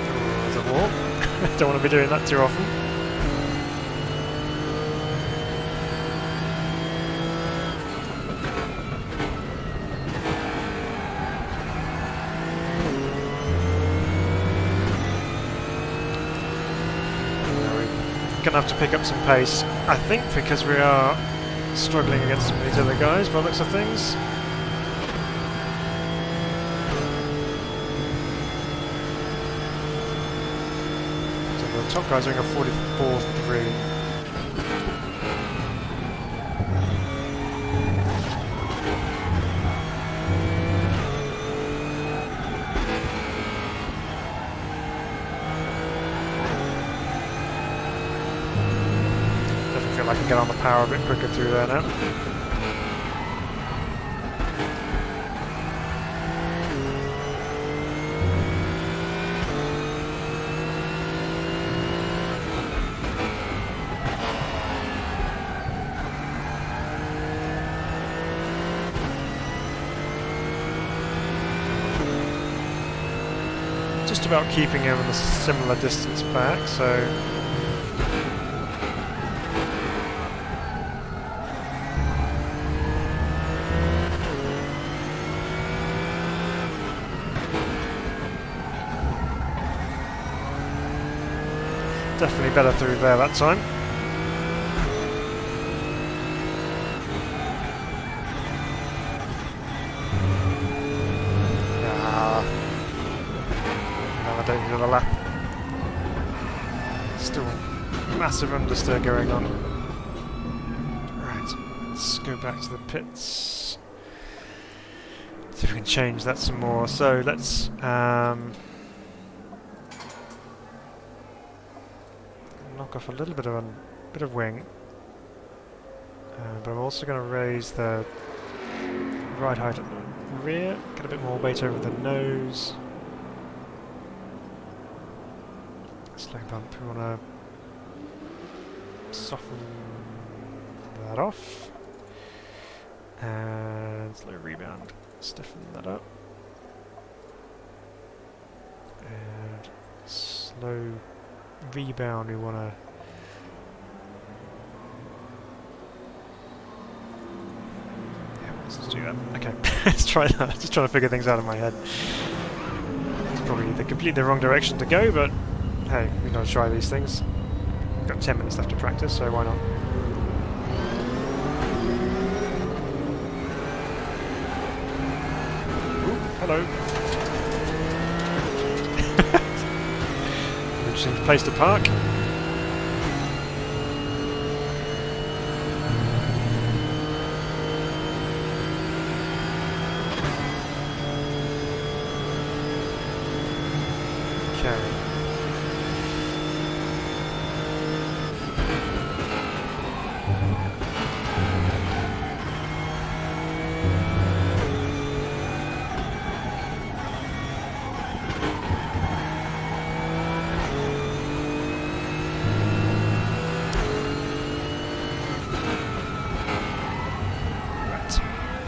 Ooh, there's a wall. Don't want to be doing that too often. going to have to pick up some pace, I think, because we are struggling against some of these other guys by the looks of things. So the top guy's doing a 44.3. I can get on the power a bit quicker through there now. Just about keeping him in a similar distance back, so definitely better through there that time. Another day to the lap. Still massive understeer going on. Right, let's go back to the pits. See if we can change that some more. So let's knock off a little bit of wing, but I'm also going to raise the ride height at the rear, get a bit more weight over the nose. Slow bump, we want to soften that off, and slow rebound, stiffen that up, and slow rebound we want to let's do that. Okay, let's try that. Just trying to figure things out in my head. It's probably the completely wrong direction to go, but hey, we've got to try these things. We've got 10 minutes left to practice, so why not? Ooh, hello. Interesting place to park. Okay.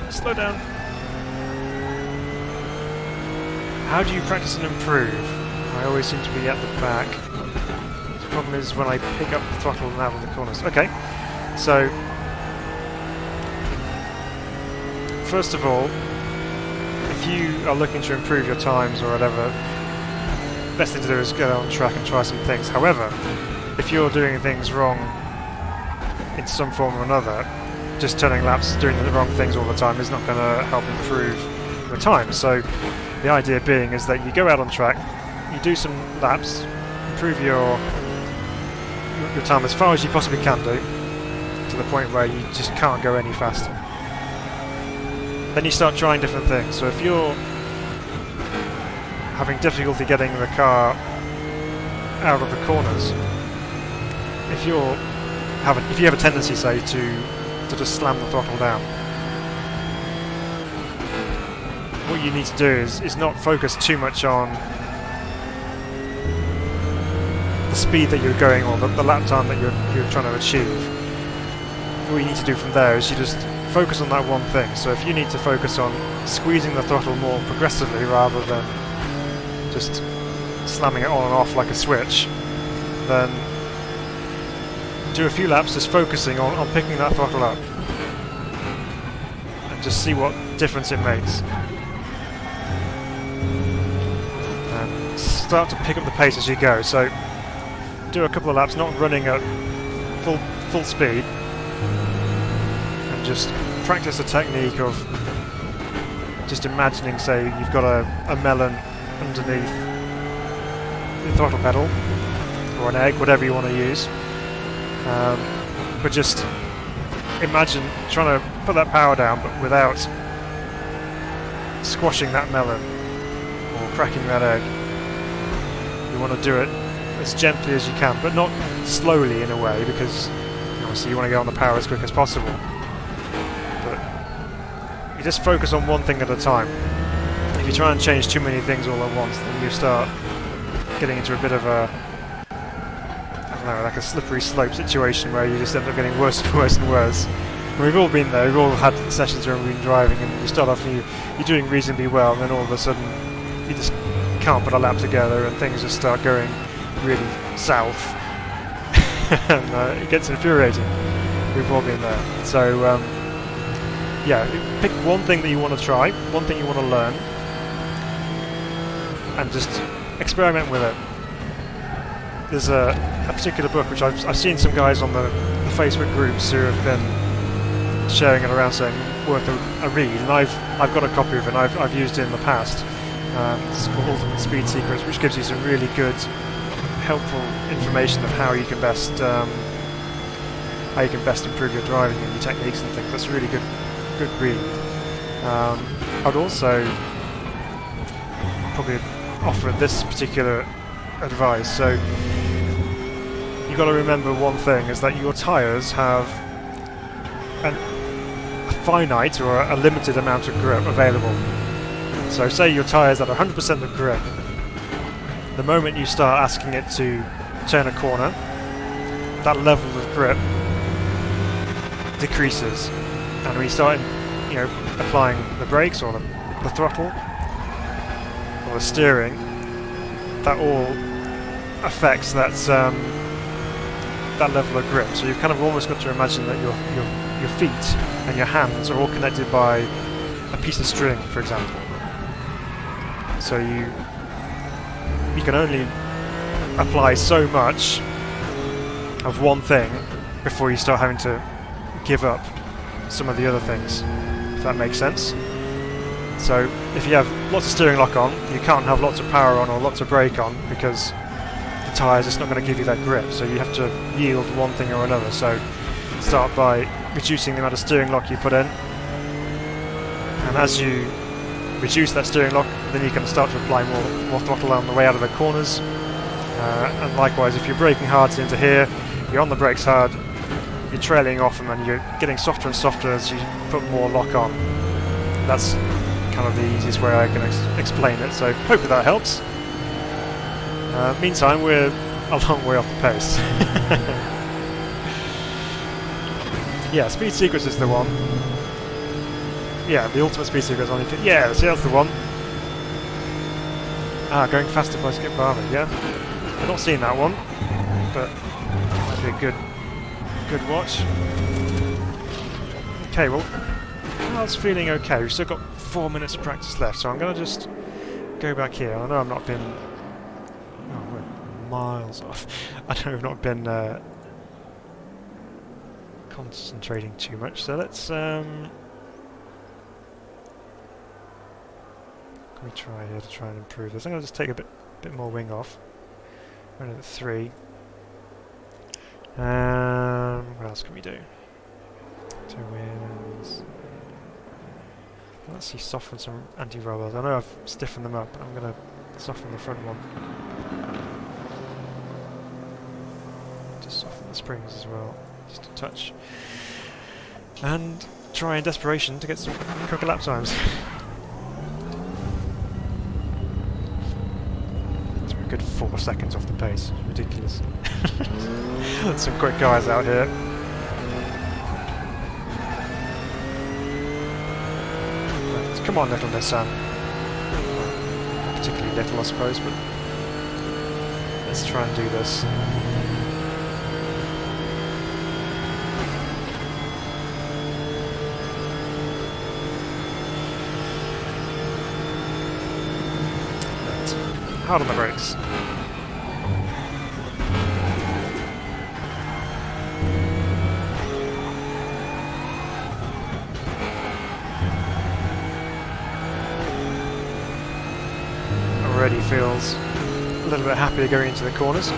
Slow down. How do you practice and improve? I always seem to be at the back. The problem is when I pick up the throttle and out of the corners. Okay, so first of all, if you are looking to improve your times or whatever, the best thing to do is get on track and try some things. However, if you're doing things wrong in some form or another, just turning laps, doing the wrong things all the time is not going to help improve your time. So the idea being is that you go out on track, you do some laps, improve your time as far as you possibly can do, to the point where you just can't go any faster. Then you start trying different things. So if you're having difficulty getting the car out of the corners, if you have a tendency, say, to just slam the throttle down, what you need to do is not focus too much on the speed that you're going on, the lap time that you're trying to achieve. What you need to do from there is you just focus on that one thing. So if you need to focus on squeezing the throttle more progressively rather than just slamming it on and off like a switch, then do a few laps just focusing on picking that throttle up and just see what difference it makes. And start to pick up the pace as you go. So do a couple of laps, not running at full speed, and just practice the technique of just imagining, say, you've got a melon underneath the throttle pedal, or an egg, whatever you want to use. But just imagine trying to put that power down, but without squashing that melon or cracking that egg. You want to do it as gently as you can, but not slowly in a way, because obviously you want to get on the power as quick as possible. But you just focus on one thing at a time. If you try and change too many things all at once, then you start getting into a bit of a, I don't know, like a slippery slope situation where you just end up getting worse and worse and worse. And we've all been there, we've all had sessions where we've been driving and you start off and you're doing reasonably well, and then all of a sudden you just can't put a lap together and things just start going really south. And it gets infuriating. We've all been there. So yeah, pick one thing that you want to try, one thing you want to learn, and just experiment with it. There's a particular book which I've seen some guys on the Facebook groups who have been sharing it around, saying worth a read, and I've got a copy of it and I've used it in the past. It's called Ultimate Speed Secrets, which gives you some really good, helpful information of how you can best improve your driving and your techniques and things. That's a really good read. I'd also probably offer this particular advice. So you've got to remember one thing, is that your tyres have a finite or a limited amount of grip available. So say your tyre's at 100% of grip. The moment you start asking it to turn a corner, that level of grip decreases. And when you start, applying the brakes or the throttle or the steering, that all affects that level of grip. So you've kind of almost got to imagine that your feet and your hands are all connected by a piece of string, for example. So you can only apply so much of one thing before you start having to give up some of the other things, if that makes sense. So if you have lots of steering lock on, you can't have lots of power on or lots of brake on, because the tyre's just not going to give you that grip. So you have to yield one thing or another. So start by reducing the amount of steering lock you put in, and as you reduce that steering lock, then you can start to apply more throttle on the way out of the corners. And likewise, if you're braking hard into here, you're on the brakes hard, you're trailing off them, and you're getting softer and softer as you put more lock on. That's kind of the easiest way I can explain it, so hopefully that helps. Meantime, we're a long way off the pace. Yeah, Speed Secrets is the one. Yeah, the Ultimate Speed Secrets on. Yeah, see, that's the one. Going faster by Skip Barber. Yeah, I've not seen that one, but might be a good watch. Okay, well, car's feeling okay. We've still got 4 minutes of practice left, so I'm going to just go back here. I know I've not been... Oh, we're miles off. I know I've not been concentrating too much, so let's... Let me try here to try and improve this. I'm going to just take a bit more wing off. We're at 3. What else can we do? 2 wings. Let's see, soften some anti-roll. I know I've stiffened them up, but I'm going to soften the front one. Just soften the springs as well, just a touch. And try in desperation to get some quicker lap times. A good 4 seconds off the pace. Ridiculous. Some quick guys out here. Right, come on, little Nissan. Not particularly little, I suppose, but let's try and do this. Hard on the brakes. already feels a little bit happier going into the corners.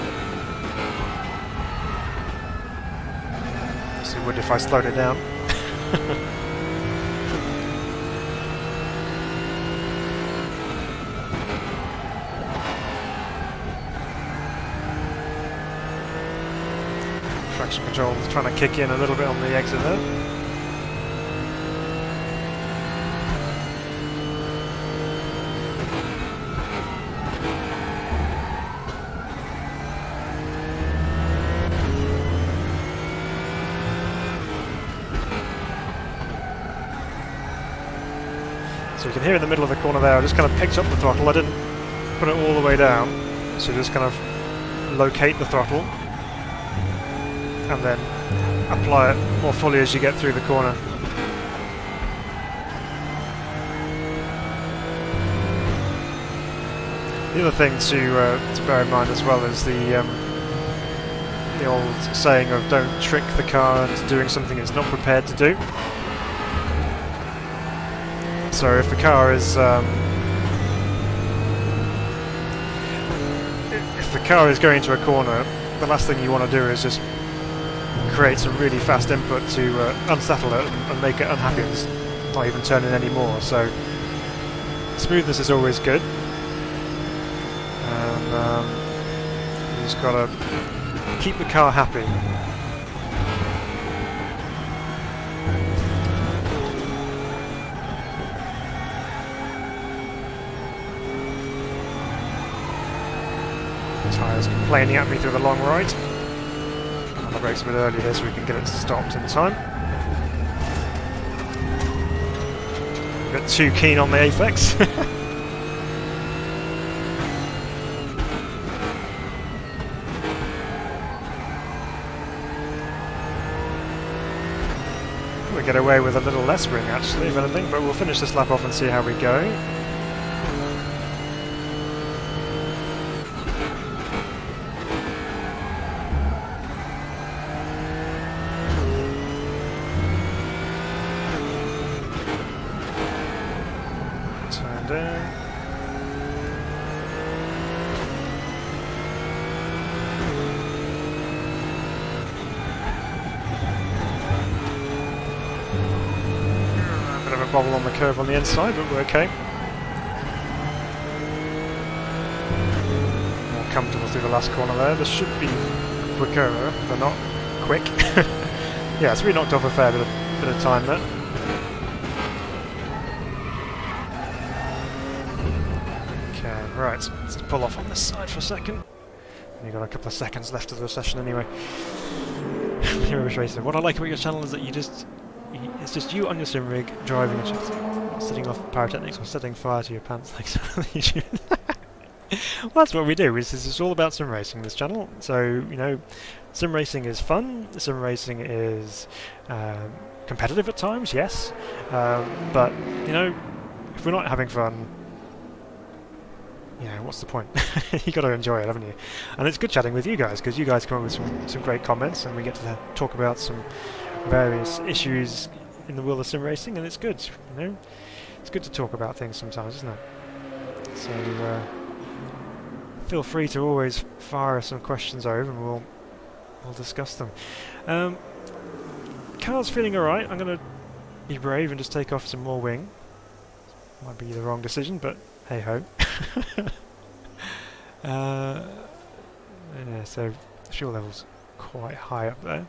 As it would if I slowed it down. Traction control is trying to kick in a little bit on the exit there. So you can hear in the middle of the corner there, I just kind of picked up the throttle. I didn't put it all the way down, so just kind of locate the throttle and then apply it more fully as you get through the corner. The other thing to bear in mind as well is the old saying of don't trick the car into doing something it's not prepared to do. So if the car is going to a corner, the last thing you want to do is just create some really fast input to unsettle it and make it unhappy and just not even turn in anymore. So smoothness is always good, and you just got to keep the car happy. Tyres complaining at me through the long right. On the brakes a bit early here so we can get it stopped in time. A bit too keen on the Apex. We get away with a little less ring actually, if anything, but we'll finish this lap off and see how we go. Bobble on the curve on the inside, but we're okay. More comfortable through the last corner there. This should be quicker, but not quick. Yeah, so we knocked off a fair bit of time there. Okay, right, so let's pull off on this side for a second. You've got a couple of seconds left of the session anyway. Racer. What I like about your channel is that it's just you on your sim rig driving and not setting off pyrotechnics or setting fire to your pants like some of the YouTubers. Well, that's what we do. It's all about sim racing, this channel. So, you know, sim racing is fun. Sim racing is competitive at times, yes. But, you know, if we're not having fun, you know, what's the point? You got to enjoy it, haven't you? And it's good chatting with you guys, because you guys come up with some great comments, and we get to talk about some various issues in the world of sim racing, and it's good, you know. It's good to talk about things sometimes, isn't it? So feel free to always fire some questions over, and we'll discuss them. Car's feeling alright. I'm going to be brave and just take off some more wing. Might be the wrong decision, but hey ho. Yeah, so fuel levels quite high up there.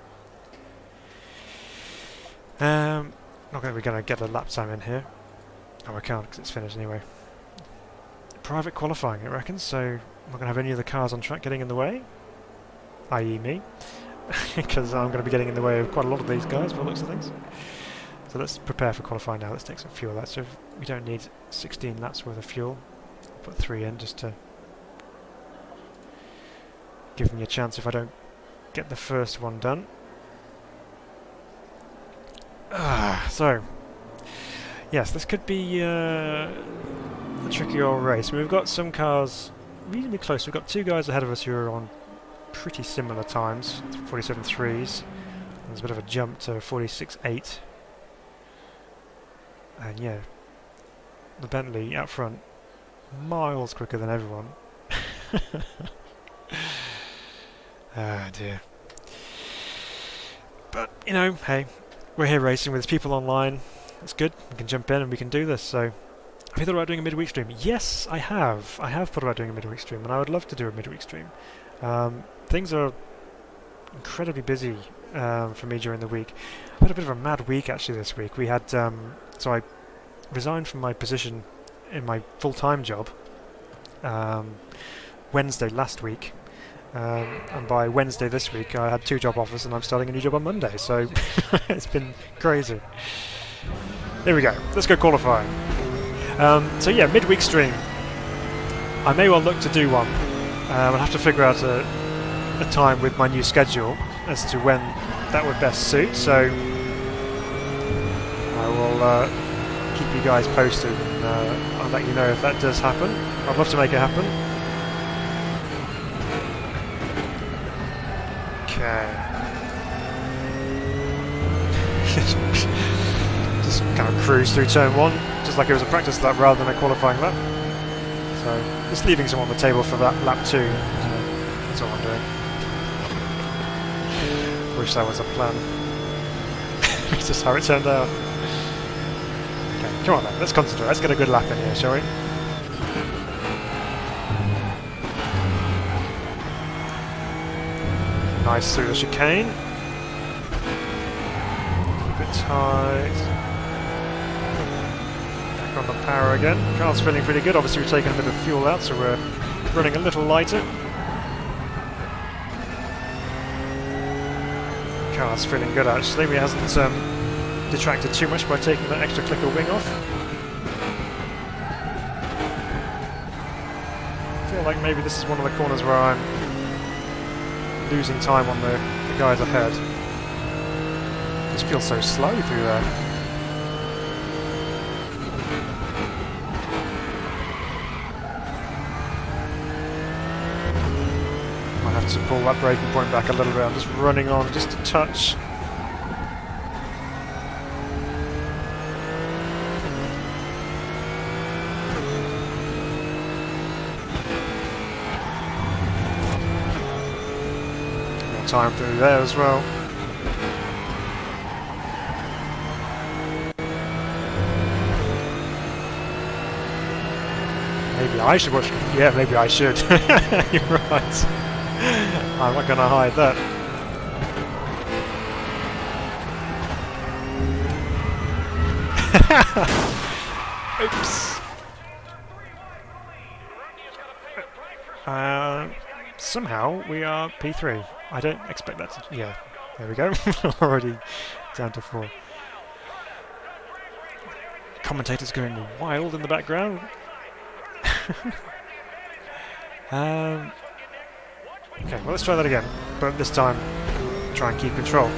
Not going to get a lap time in here. Oh, I can't because it's finished anyway. Private qualifying, it reckons, so I'm not going to have any of the cars on track getting in the way, i.e. me, because I'm going to be getting in the way of quite a lot of these guys by the looks of things. So let's prepare for qualifying now. Let's take some fuel out. So we don't need 16 laps worth of fuel. I'll put 3 in just to give me a chance if I don't get the first one done. So, yes, this could be a tricky old race. We've got some cars reasonably close. We've got 2 guys ahead of us who are on pretty similar times, 47.3s. There's a bit of a jump to 46.8. And yeah, the Bentley out front miles quicker than everyone. Ah dear. But, you know, hey, we're here racing with people online. It's good. We can jump in and we can do this. So, have you thought about doing a midweek stream? Yes, I have. I have thought about doing a midweek stream, and I would love to do a midweek stream. Things are incredibly busy for me during the week. I've had a bit of a mad week actually this week. We had so I resigned from my position in my full-time job Wednesday last week, and by Wednesday this week I had 2 job offers and I'm starting a new job on Monday, so it's been crazy. There we go, let's go qualifying. So yeah, midweek stream. I may well look to do one. I'll have to figure out a time with my new schedule as to when that would best suit, so I will keep you guys posted, and I'll let you know if that does happen. I'd love to make it happen. Okay. Just kind of cruise through turn 1, just like it was a practice lap rather than a qualifying lap. So, just leaving some on the table for that lap 2. So that's all I'm doing. Wish that was a plan. It's just how it turned out. Okay, come on then, let's concentrate. Let's get a good lap in here, shall we? Nice through the chicane. Keep it tight. Back on the power again. Car's feeling pretty good. Obviously we've taken a bit of fuel out, so we're running a little lighter. Car's feeling good actually. He hasn't detracted too much by taking that extra clicker wing off. I feel like maybe this is one of the corners where I'm losing time on the guys ahead. Just feels so slow through there. Might have to pull that braking point back a little bit. I'm just running on just a touch. Time through there as well. Maybe I should watch. Yeah, maybe I should. You're right. I'm not going to hide that. Oops. Somehow we are P3. I don't expect that to... Yeah, there we go. Already down to 4. Commentators going wild in the background. Okay, well let's try that again. But this time, try and keep control.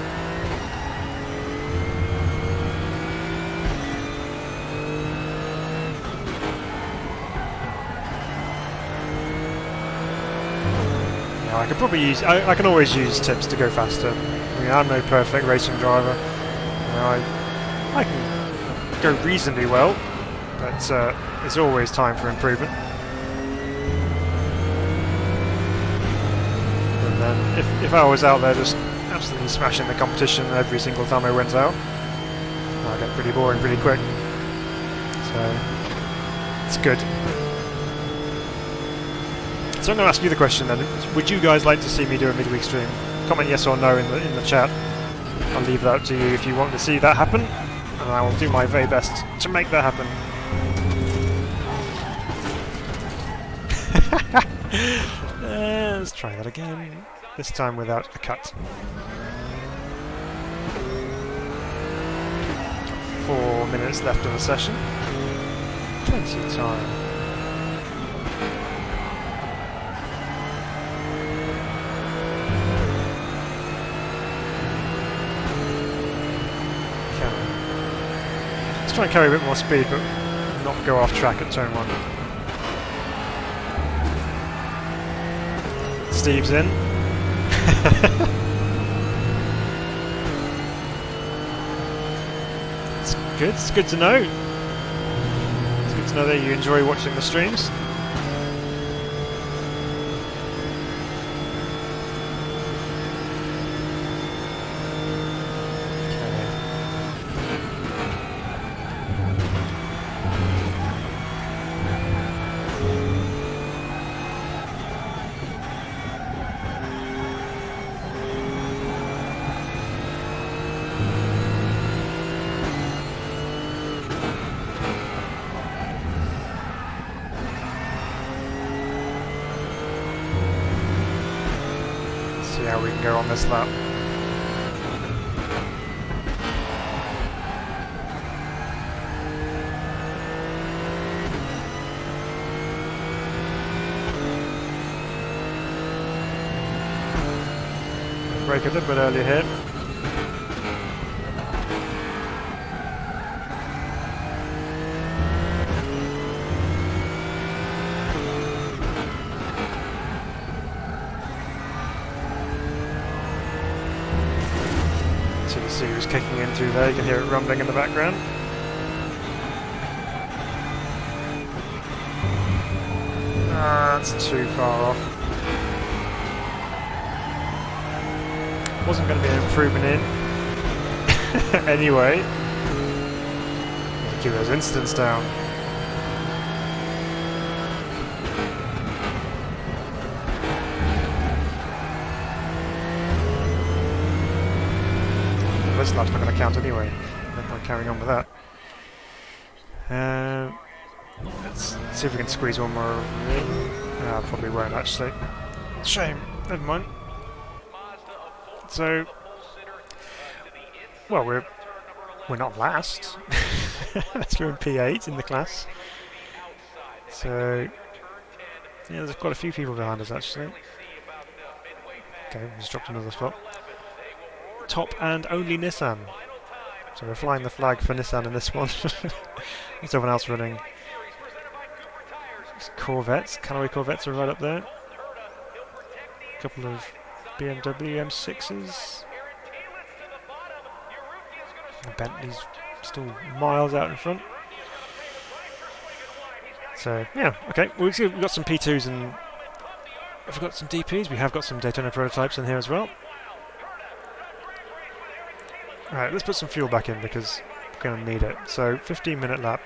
I could probably use... I can always use tips to go faster. I mean, I'm no perfect racing driver. You know, I can go reasonably well, but there's always time for improvement. And then if I was out there just absolutely smashing the competition every single time I went out, I'd get pretty boring pretty quick. So it's good. So I'm going to ask you the question then. Would you guys like to see me do a midweek stream? Comment yes or no in the chat. I'll leave that up to you if you want to see that happen, and I will do my very best to make that happen. Let's try that again. This time without a cut. 4 minutes left of the session. Plenty of time. Let's try and carry a bit more speed, but not go off track at turn 1. Steve's in. It's good to know. It's good to know that you enjoy watching the streams. See how we can go on this lap. Brake a little bit earlier here. So you can see who's kicking in through there, you can hear it rumbling in the background. That's too far off. Wasn't going to be an improvement in. Anyway. Keep those incidents down. This lap's not going to count anyway. No point carrying on with that. Let's see if we can squeeze one more in. Probably won't actually. Shame. Never mind. So, well, we're not last. We're in P8 in the class. So, yeah, there's quite a few people behind us actually. Okay, we just dropped another spot. Top and only Nissan. So we're flying the flag for Nissan in this one. There's everyone else running. Corvettes, Callaway Corvettes are right up there. A couple of BMW M6s. The Bentley's still miles out in front. So yeah, okay. We've got some P2s and we've got some DPs. We have got some Daytona prototypes in here as well. Alright, let's put some fuel back in because we're going to need it. So 15-minute lap,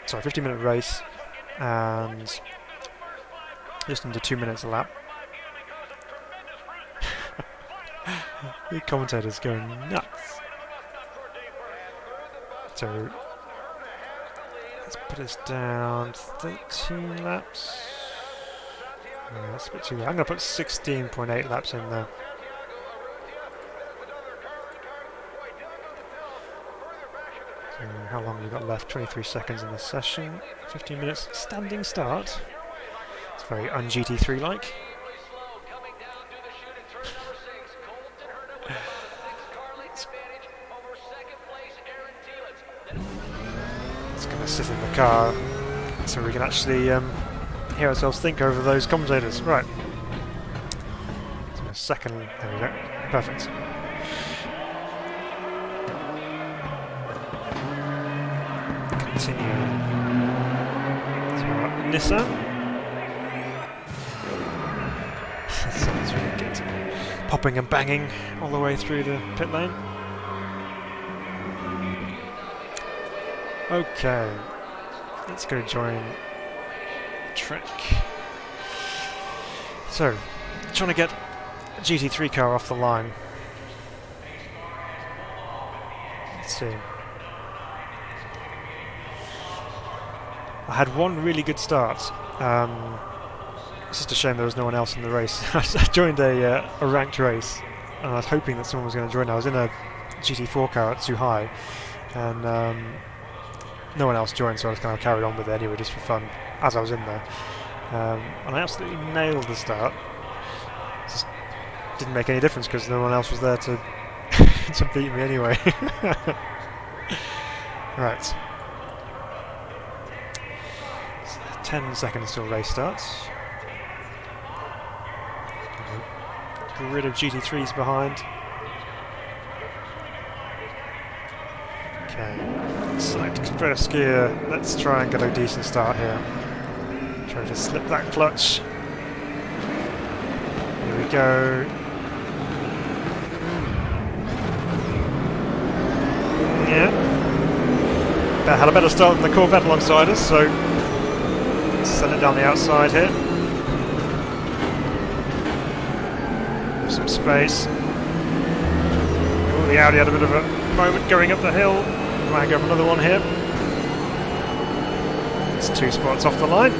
sorry, 15-minute race, and just under 2 minutes a lap. The commentator's going nuts. So let's put us down 13 laps. That's a bit too low. I'm going to put 16.8 laps in there. So how long have we got left? 23 seconds in this session. 15 minutes standing start. It's very un-GT3-like. It's going to sit in the car so we can actually hear ourselves think over those commentators. Right. So a second. There we go. Perfect. Continue. So we've got Nissan. Sounds really good. Popping and banging all the way through the pit lane. Okay, let's go join Trek. So, trying to get a GT3 car off the line. Let's see. I had one really good start. It's just a shame there was no one else in the race. I joined a ranked race, and I was hoping that someone was going to join. I was in a GT4 car at Suhai, and no one else joined, so I just kind of carried on with it anyway, just for fun, as I was in there. And I absolutely nailed the start. Just didn't make any difference because no one else was there to to beat me anyway. Right. 10 seconds till race starts. Grid of GT3s behind. Okay, Select first gear. Let's try and get a decent start here. Try to slip that clutch. Here we go. Yeah. That had a better start than the Corvette alongside us, so let's send it down the outside here. Some space. Oh, the Audi had a bit of a moment going up the hill. Might go for another one here. It's 2 spots off the line.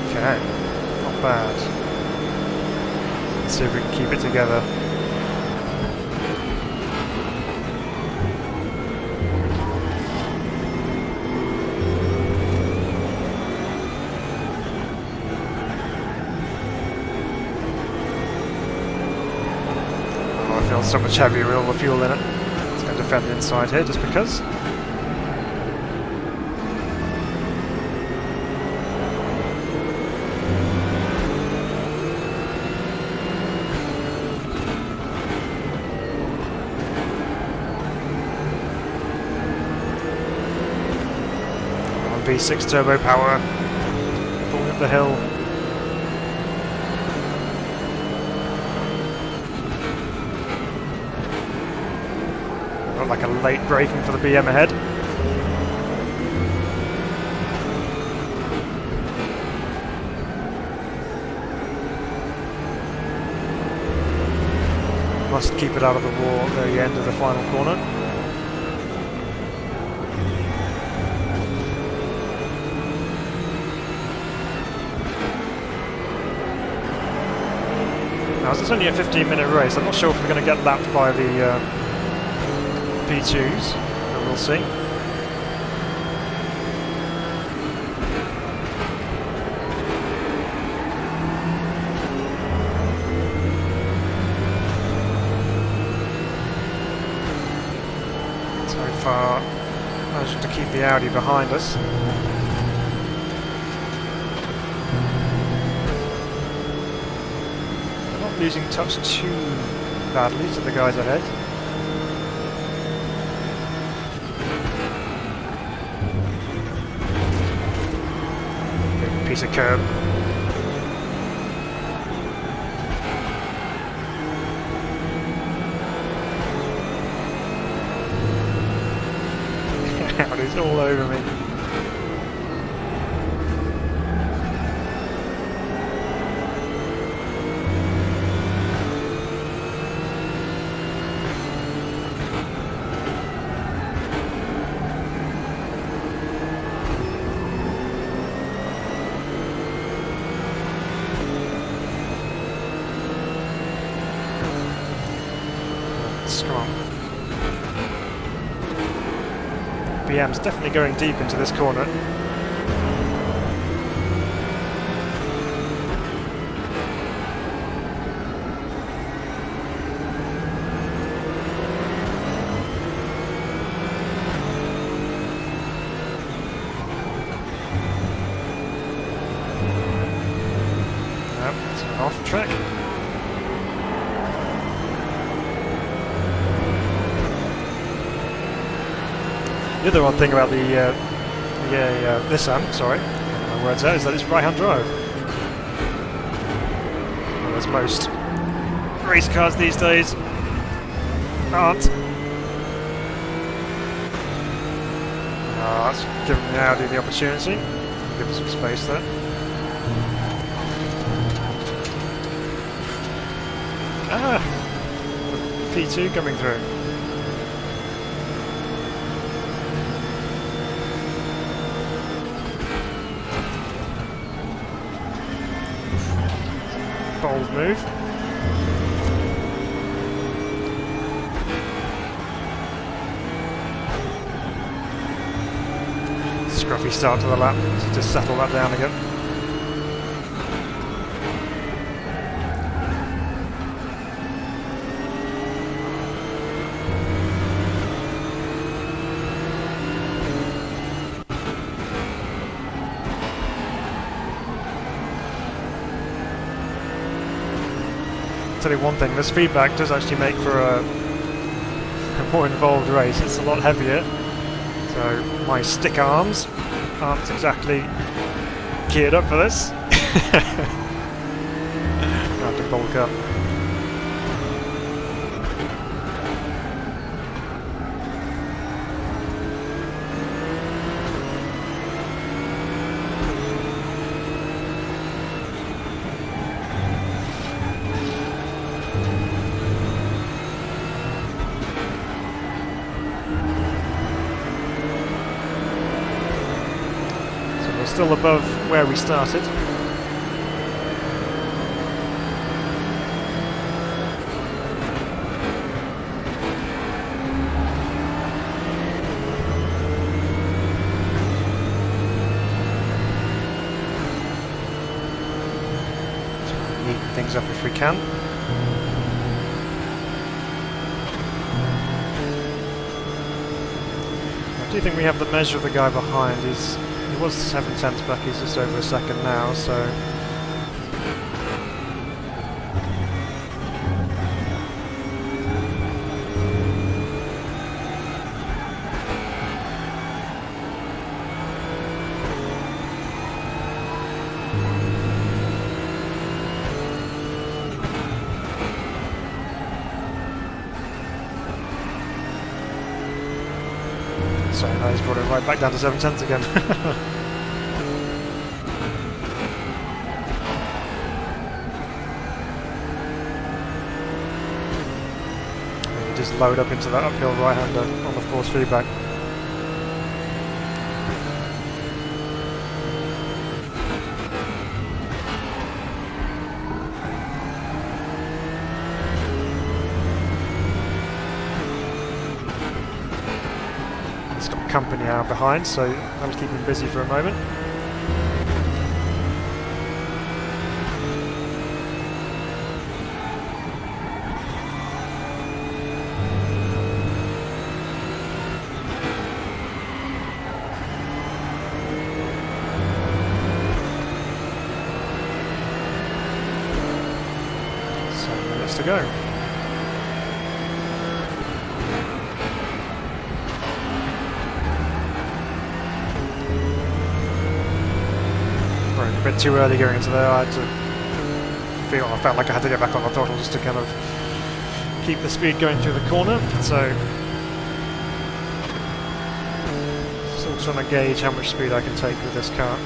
Okay, not bad. Let's see if we can keep it together. So much heavier with all the fuel in it. Let's go defend the inside here just because. V6 turbo power pulling up the hill. Like a late braking for the BM ahead. Must keep it out of the wall at the end of the final corner. Now, it's only a 15-minute race. I'm not sure if we're going to get lapped by the P2s, but we'll see. So far, managed to keep the Audi behind us. They're not losing touch too badly to the guys ahead. Piece of curb. It's all over me. Come on. BM's definitely going deep into this corner. Yep, it's off track. The other odd thing about the Nissan, sorry, my words out, is that it's right-hand drive. Well, as most race cars these days aren't. That's giving the Audi the opportunity. Give us some space there. P2 coming through. Bold move. Scruffy start to the lap to just settle that down again. I'll tell you one thing, this feedback does actually make for a more involved race. It's a lot heavier, so my stick arms aren't exactly geared up for this. I have to bulk up. Still above where we started. Neaten things up if we can. I do think we have the measure of the guy behind. He was 7/10 back, he's just over a second now, so... Sorry, no, he's brought it right back down to 7/10 again. Just load up into that uphill right-hander on the force feedback. He's got company out behind, so that'll keep him busy for a moment. To go. Right, a bit too early going into there. I felt like I had to get back on the throttle just to kind of keep the speed going through the corner. So still trying to gauge how much speed I can take with this car.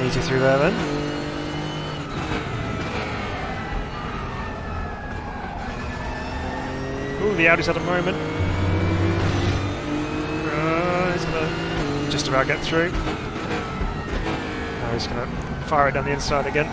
Easy through there then. Ooh, the Audi's had a moment. He's gonna just about get through. Now he's gonna fire it down the inside again.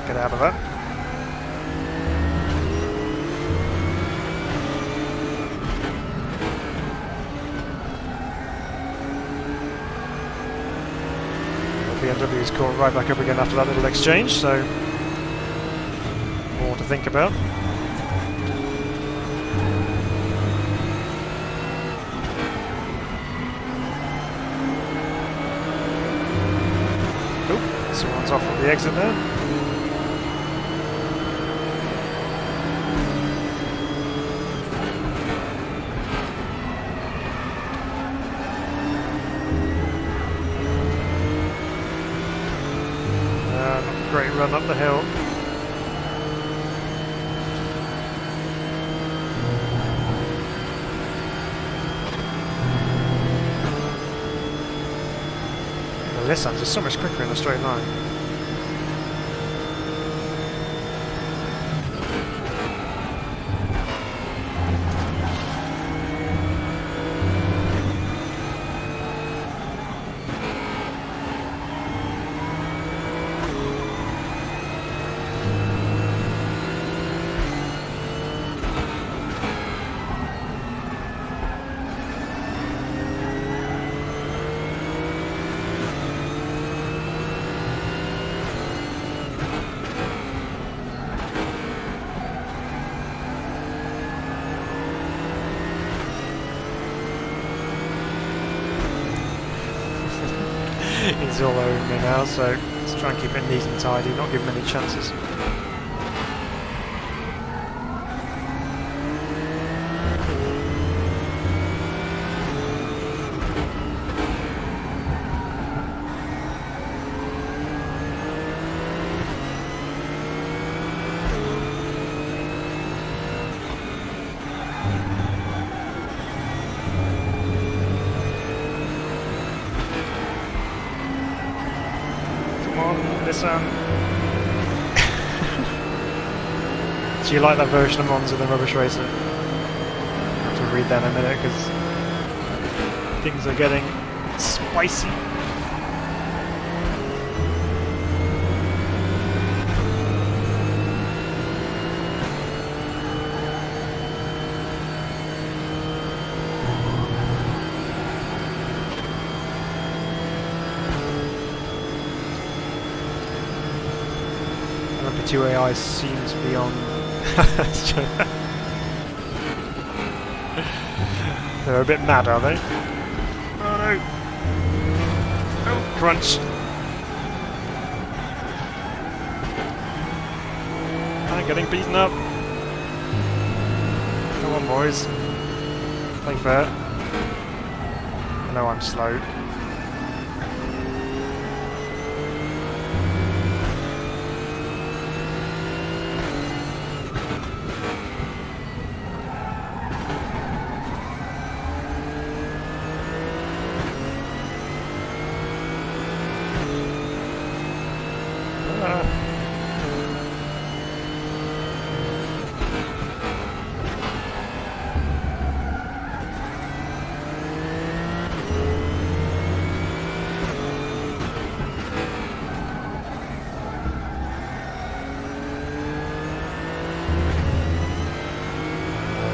Get out of that. BMW's caught right back up again after that little exchange, so more to think about. Oop, someone's off on the exit there. Great run up the hill. Well, this one's just so much quicker in a straight line. He's all over me now, so let's try and keep it neat and tidy, not give him any chances. Do you like that version of Monza, the Rubbish Racer? I'll have to read that in a minute because things are getting spicy. Two AI seems to be on. They're a bit mad, are they? Oh no! Oh, crunch! I'm getting beaten up. Come on, boys. Play fair. I know I'm slow.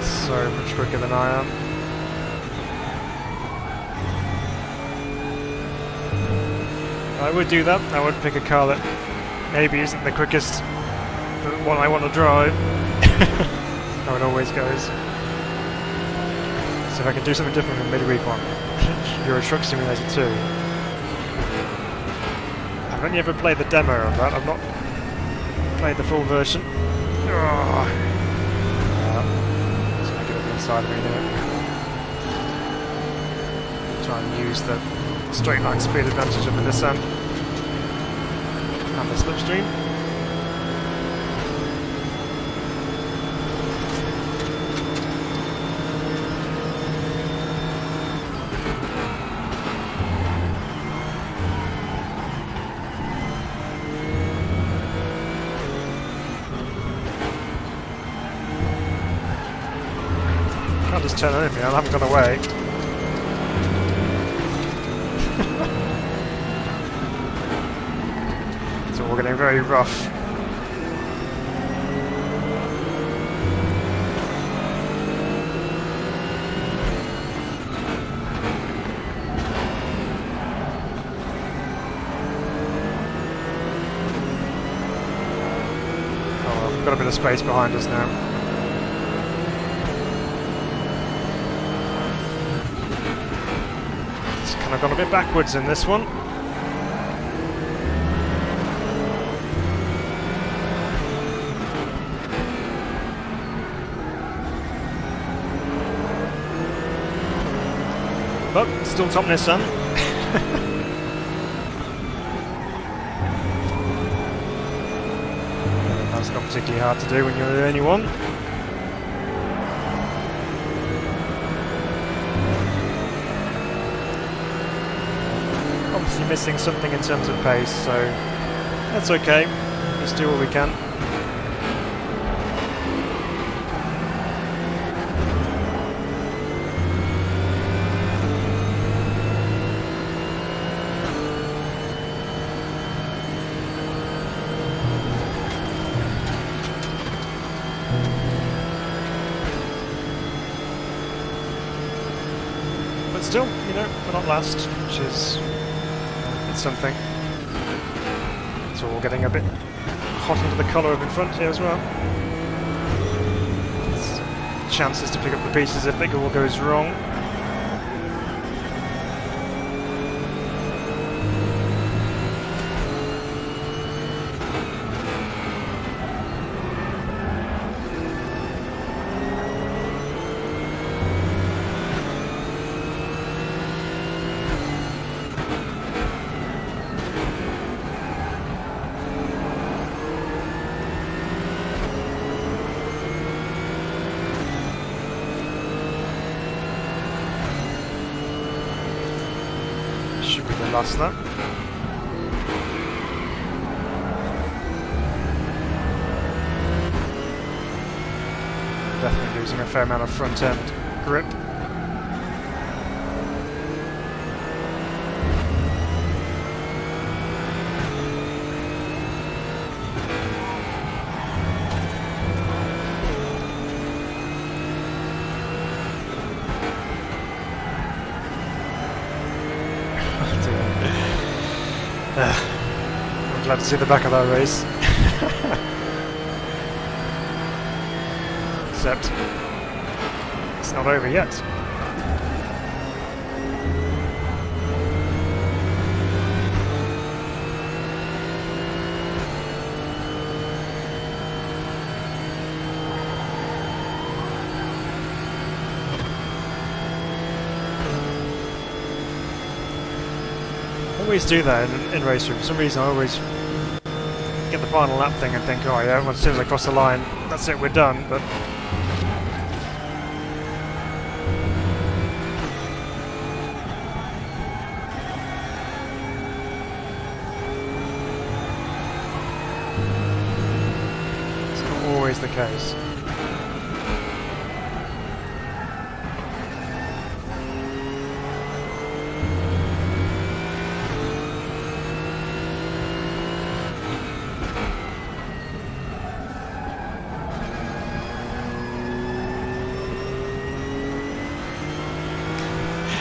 So much quicker than I am. I would do that. I would pick a car that maybe isn't the quickest, but one I want to drive. How it always goes. So if I can do something different from midweek one, Euro Truck Simulator 2. I've only ever played the demo of that. I've not played the full version. Side of me now. Try and use the straight line speed advantage of the Nissan and the slipstream. Can't just turn on me, I haven't gone away. It's all getting very rough. Oh well, we've got a bit of space behind us now. I've gone a bit backwards in this one. But still top Nissan. That's not particularly hard to do when you're the only one. Obviously missing something in terms of pace, so that's okay. Let's do what we can. But still, you know, we're not last, which is something. So we're getting a bit hot under the collar up in front here as well. There's chances to pick up the pieces if it all goes wrong. last lap. Definitely losing a fair amount of front end grip. I'm glad to see the back of that race. Except it's not over yet. I always do that in RaceRoom. For some reason I always get the final lap thing and think, oh yeah, well, as soon as I cross the line, that's it, we're done. But it's not always the case.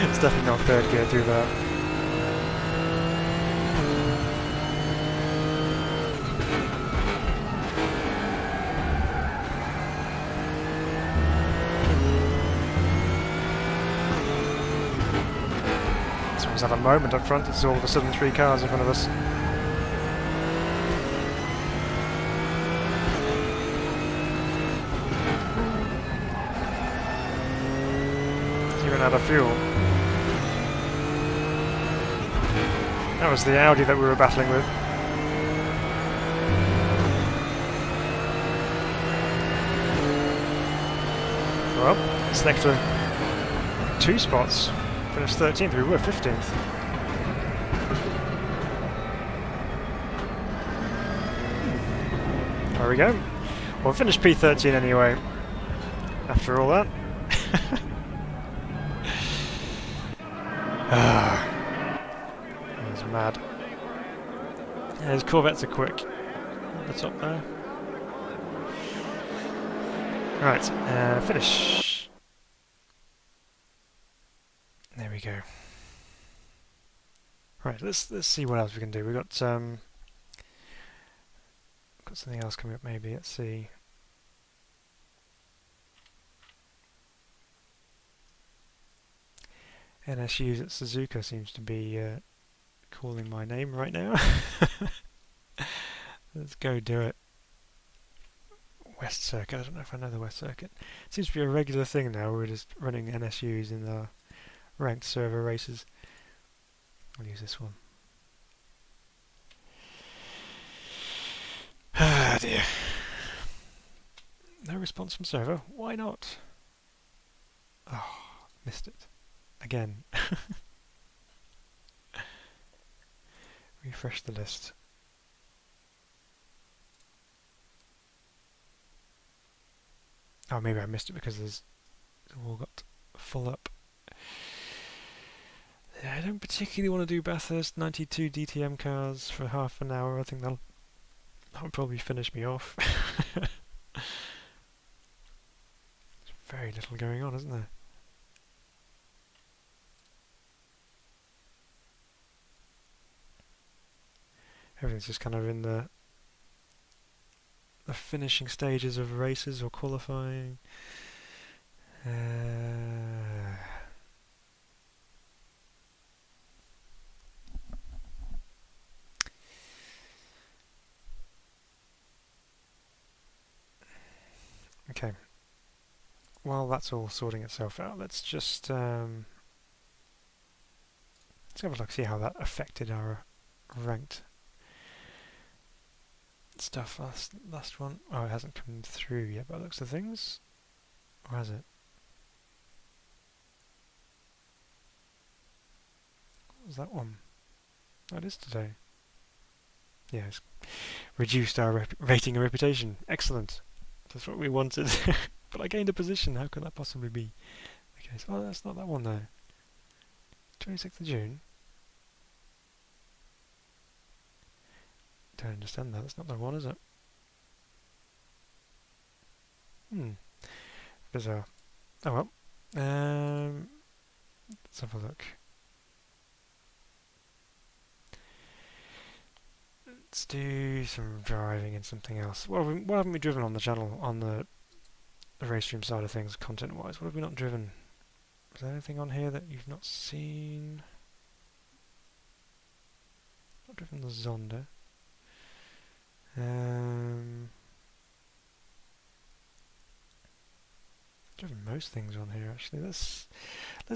It's definitely not third gear through that. Someone's had a moment up front, it's all of a sudden 3 cars in front of us. He ran out of fuel. That was the Audi that we were battling with. Well, it's an extra 2 spots. Finished 13th, we were 15th. There we go. Well, finished P13 anyway. After all that. Mad. Yeah, his Corvettes are quick. At the top there. Right, finish. There we go. Right, let's see what else we can do. We've got something else coming up maybe. Let's see. NSU's at Suzuka seems to be calling my name right now. Let's go do it. West Circuit. I don't know if I know the West Circuit. It seems to be a regular thing now. We're just running NSUs in the ranked server races. I'll use this one. Ah dear. No response from server. Why not? Oh, missed it. Again. Refresh the list. Oh, maybe I missed it because there's all got full up. Yeah, I don't particularly want to do Bathurst 92 DTM cars for half an hour. I think that'll probably finish me off. There's very little going on, isn't there? Everything's just kind of in the finishing stages of races or qualifying. Okay. While that's all sorting itself out, let's just let's have a look, see how that affected our ranked stuff. Last one. Oh, it hasn't come through yet by the looks of things. Or has it? What was that one? Oh, it is today. Yeah, it's reduced our rating and reputation. Excellent. That's what we wanted. But I gained a position. How can that possibly be? Okay, so that's not that one though. 26th of June. Don't understand that. That's not the one, is it? Bizarre. Oh well. Let's have a look. Let's do some driving and something else. What haven't we driven on the channel, on the RaceRoom side of things, content-wise? What have we not driven? Is there anything on here that you've not seen? Not driven the Zonda. Driven most things on here actually. Let's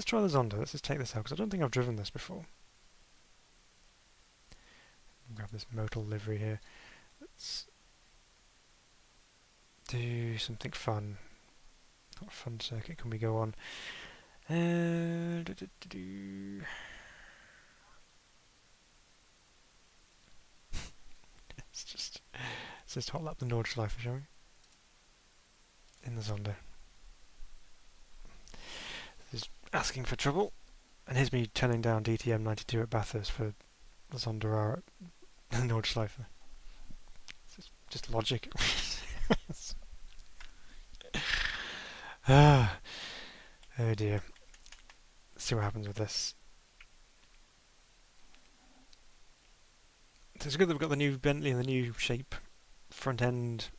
try the Zonda. Let's just take this out because I don't think I've driven this before. Grab this modal livery here. Let's do something fun. What fun circuit can we go on? Let's just hot lap the Nordschleife, shall we? In the Zonda. This is asking for trouble. And here's me turning down DTM 92 at Bathurst for the Zonda R at Nordschleife. It's just logic. Oh dear. Let's see what happens with this. So it's good that we've got the new Bentley and the new shape front end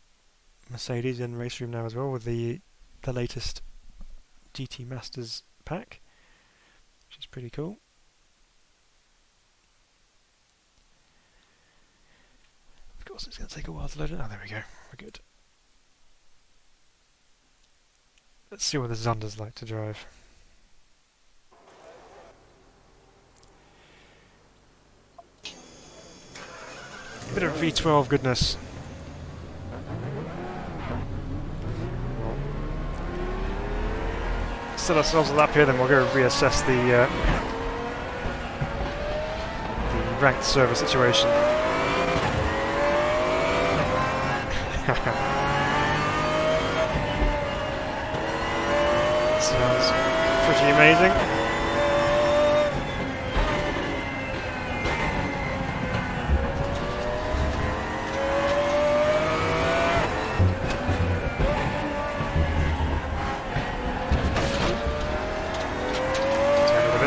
Mercedes in RaceRoom now as well, with the latest GT Masters pack, which is pretty cool. Of course it's going to take a while to load it. Oh, there we go. We're good. Let's see what the Zonda's like to drive. A bit of V12 goodness. Set ourselves a lap here, then we'll go reassess the ranked server situation. Sounds pretty amazing.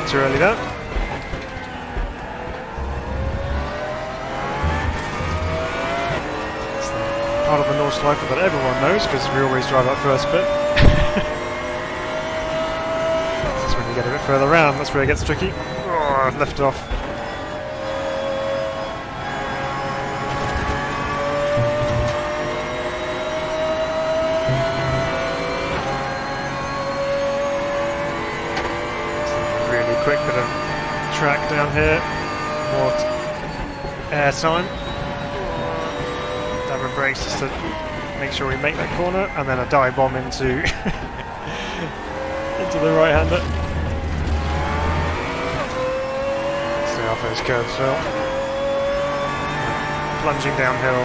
Too early there. It's the part of the Nordschleife that everyone knows because we always drive that first bit. This is when you get a bit further around, that's where it gets tricky. Oh, I've left off. Quick bit of track down here, more air time, damn brakes just to make sure we make that corner, and then a dive bomb into into the right hander. See how those curves feel. Plunging downhill.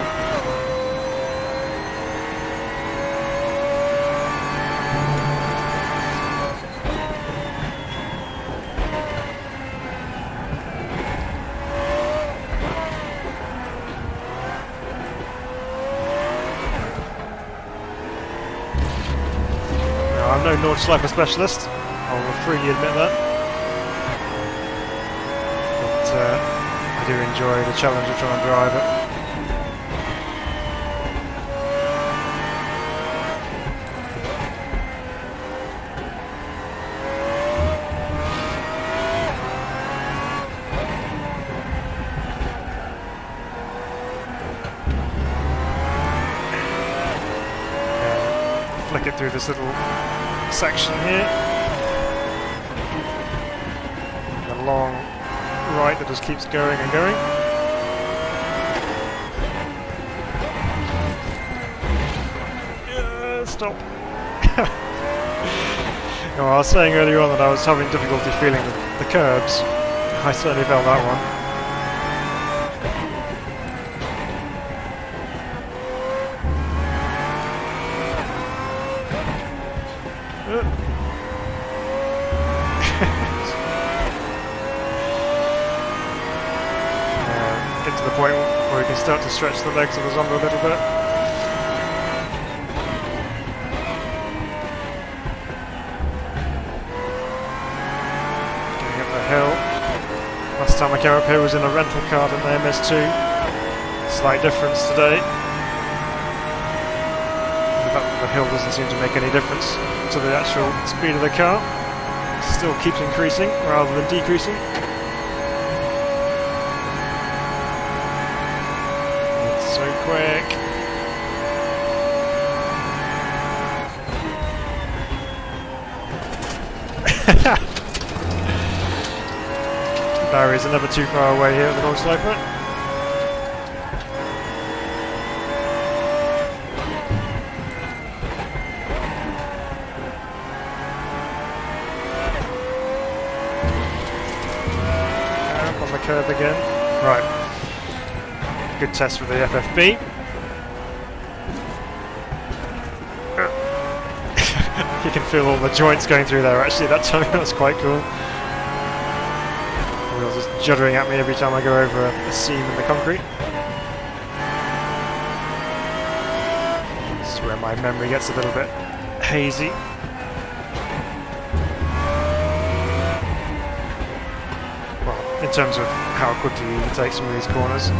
I'm no Nordschleife specialist, I'll freely admit that, but I do enjoy the challenge of trying to drive it. Flick it through this little section here. A long right that just keeps going and going. Stop. Well, I was saying earlier on that I was having difficulty feeling the curbs. I certainly felt that one. it. Get to the point where we can start to stretch the legs of the Zonda a little bit. Getting up the hill. Last time I came up here was in a rental car in the MS2. Slight difference today. The hill doesn't seem to make any difference to the actual speed of the car. It still keeps increasing rather than decreasing. It's so quick. Barry's never too far away here at the Nordschleife. Curve again. Right. Good test with the FFB. You can feel all the joints going through there actually that time. That was quite cool. The wheels just juddering at me every time I go over a seam in the concrete. This is where my memory gets a little bit hazy. In terms of how quickly you can take some of these corners.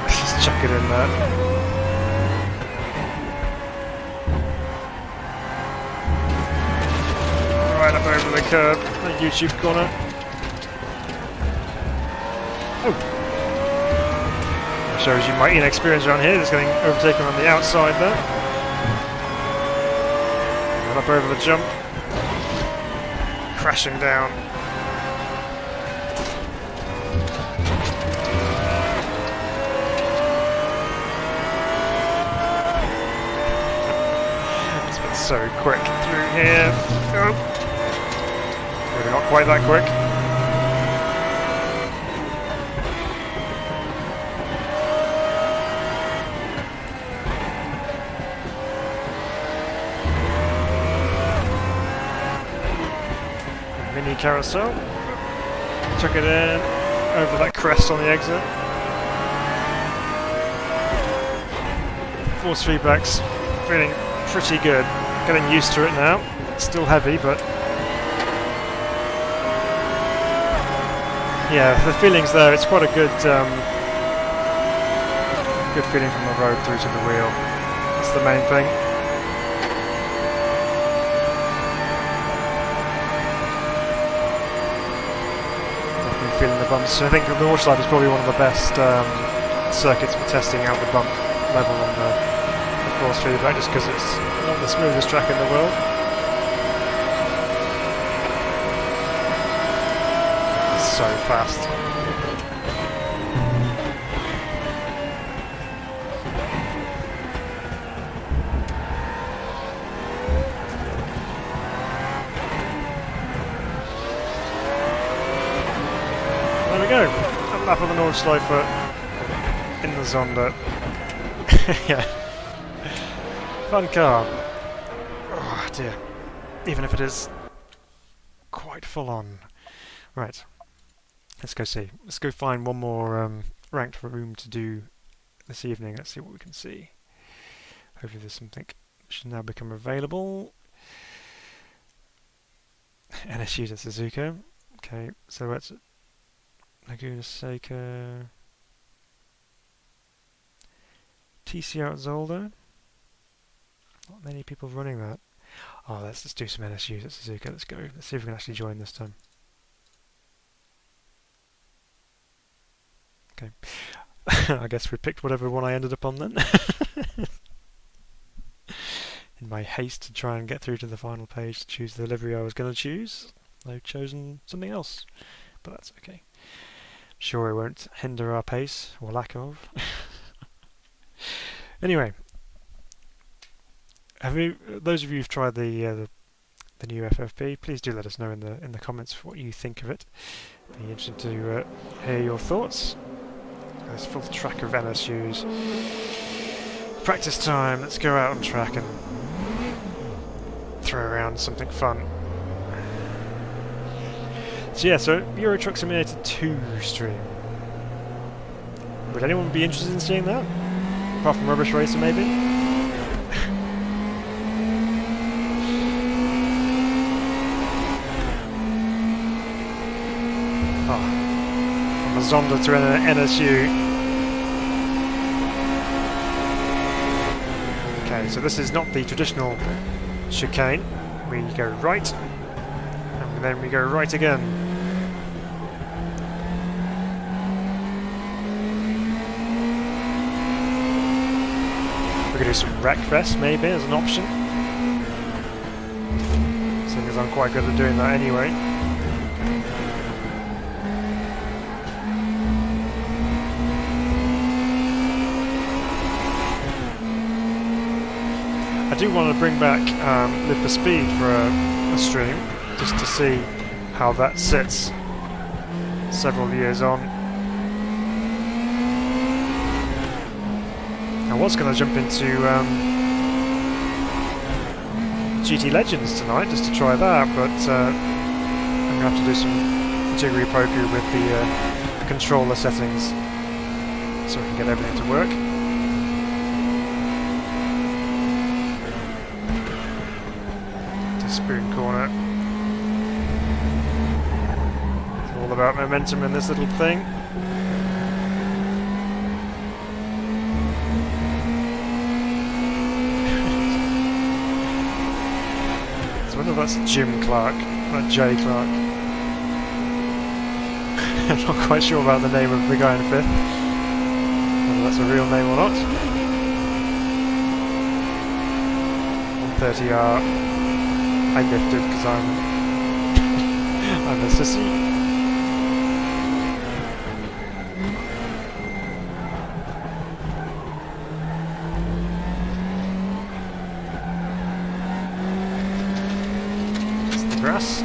Just chuck it in there. Right up over the curb, the YouTube corner. Oh! That shows you my inexperience around here, just getting overtaken on the outside there. And up over the jump. Crashing down. It's been so quick through here. Oh. Maybe not quite that quick. Mini carousel. Chuck it in over that crest on the exit. Force feedback's feeling pretty good. Getting used to it now. It's still heavy, but yeah, the feeling's there. It's quite a good good feeling from the road through to the wheel. That's the main thing. Definitely feeling the bumps. I think the Nordschleife is probably one of the best circuits for testing out the bump level on the force feedback, just because it's not the smoothest track in the world. So fast. There we go. A lap of the Nordschleife in the Zonda. Yeah. Fun car. Oh dear. Even if it is quite full on. Right. Let's go see. Let's go find one more ranked room to do this evening. Let's see what we can see. Hopefully there's something which should now become available. NSU to Suzuka. Okay, so that's Laguna Seca. TCR at Zolder. Not many people running that. Oh, let's just do some NSUs at Suzuka. Let's go. Let's see if we can actually join this time. Okay. I guess we picked whatever one I ended up on then. In my haste to try and get through to the final page to choose the livery I was going to choose, I've chosen something else. But that's okay. Sure it won't hinder our pace, or lack of. Anyway, those of you who've tried the new FFB, please do let us know in the comments what you think of it. Be interested to hear your thoughts. There's a full track of NSUs. Practice time. Let's go out on track and throw around something fun. So yeah, so Euro Truck Simulator 2 stream. Would anyone be interested in seeing that? Apart from Rubbish Racer, maybe? Oh. From a Zonda to an NSU. Okay, so this is not the traditional chicane. We go right, and then we go right again. We could do some wreck vest maybe as an option. Seeing as I'm quite good at doing that anyway. I do want to bring back Live for Speed for a stream, just to see how that sits several years on. I was going to jump into GT Legends tonight just to try that, but I'm going to have to do some jiggery pokery with the controller settings so we can get everything to work. To spoon corner. It's all about momentum in this little thing. I wonder if that's Jim Clark, not Jay Clark. I'm not quite sure about the name of the guy in fifth, whether that's a real name or not. 130R, I lifted because I'm a sissy. Grass.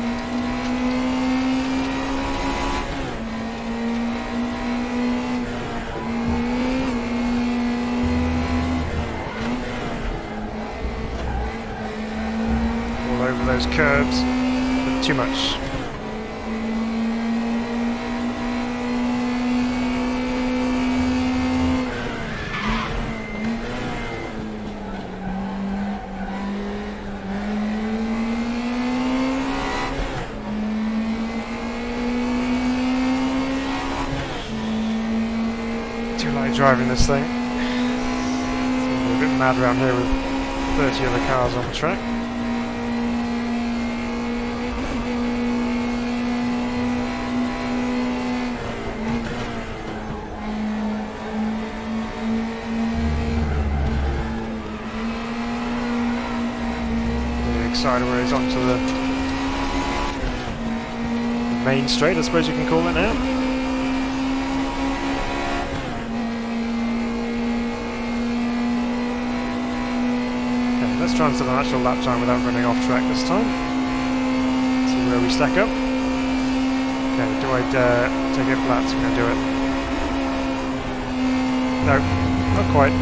All over those curbs, but too much. Driving this thing. It's a bit mad around here with 30 other cars on the track. Really excited where he's onto the main straight, I suppose you can call it now. Let's try and set an actual lap time without running off track this time. See where we stack up. Okay, do I dare take it flat? I'm going to do it. No, not quite.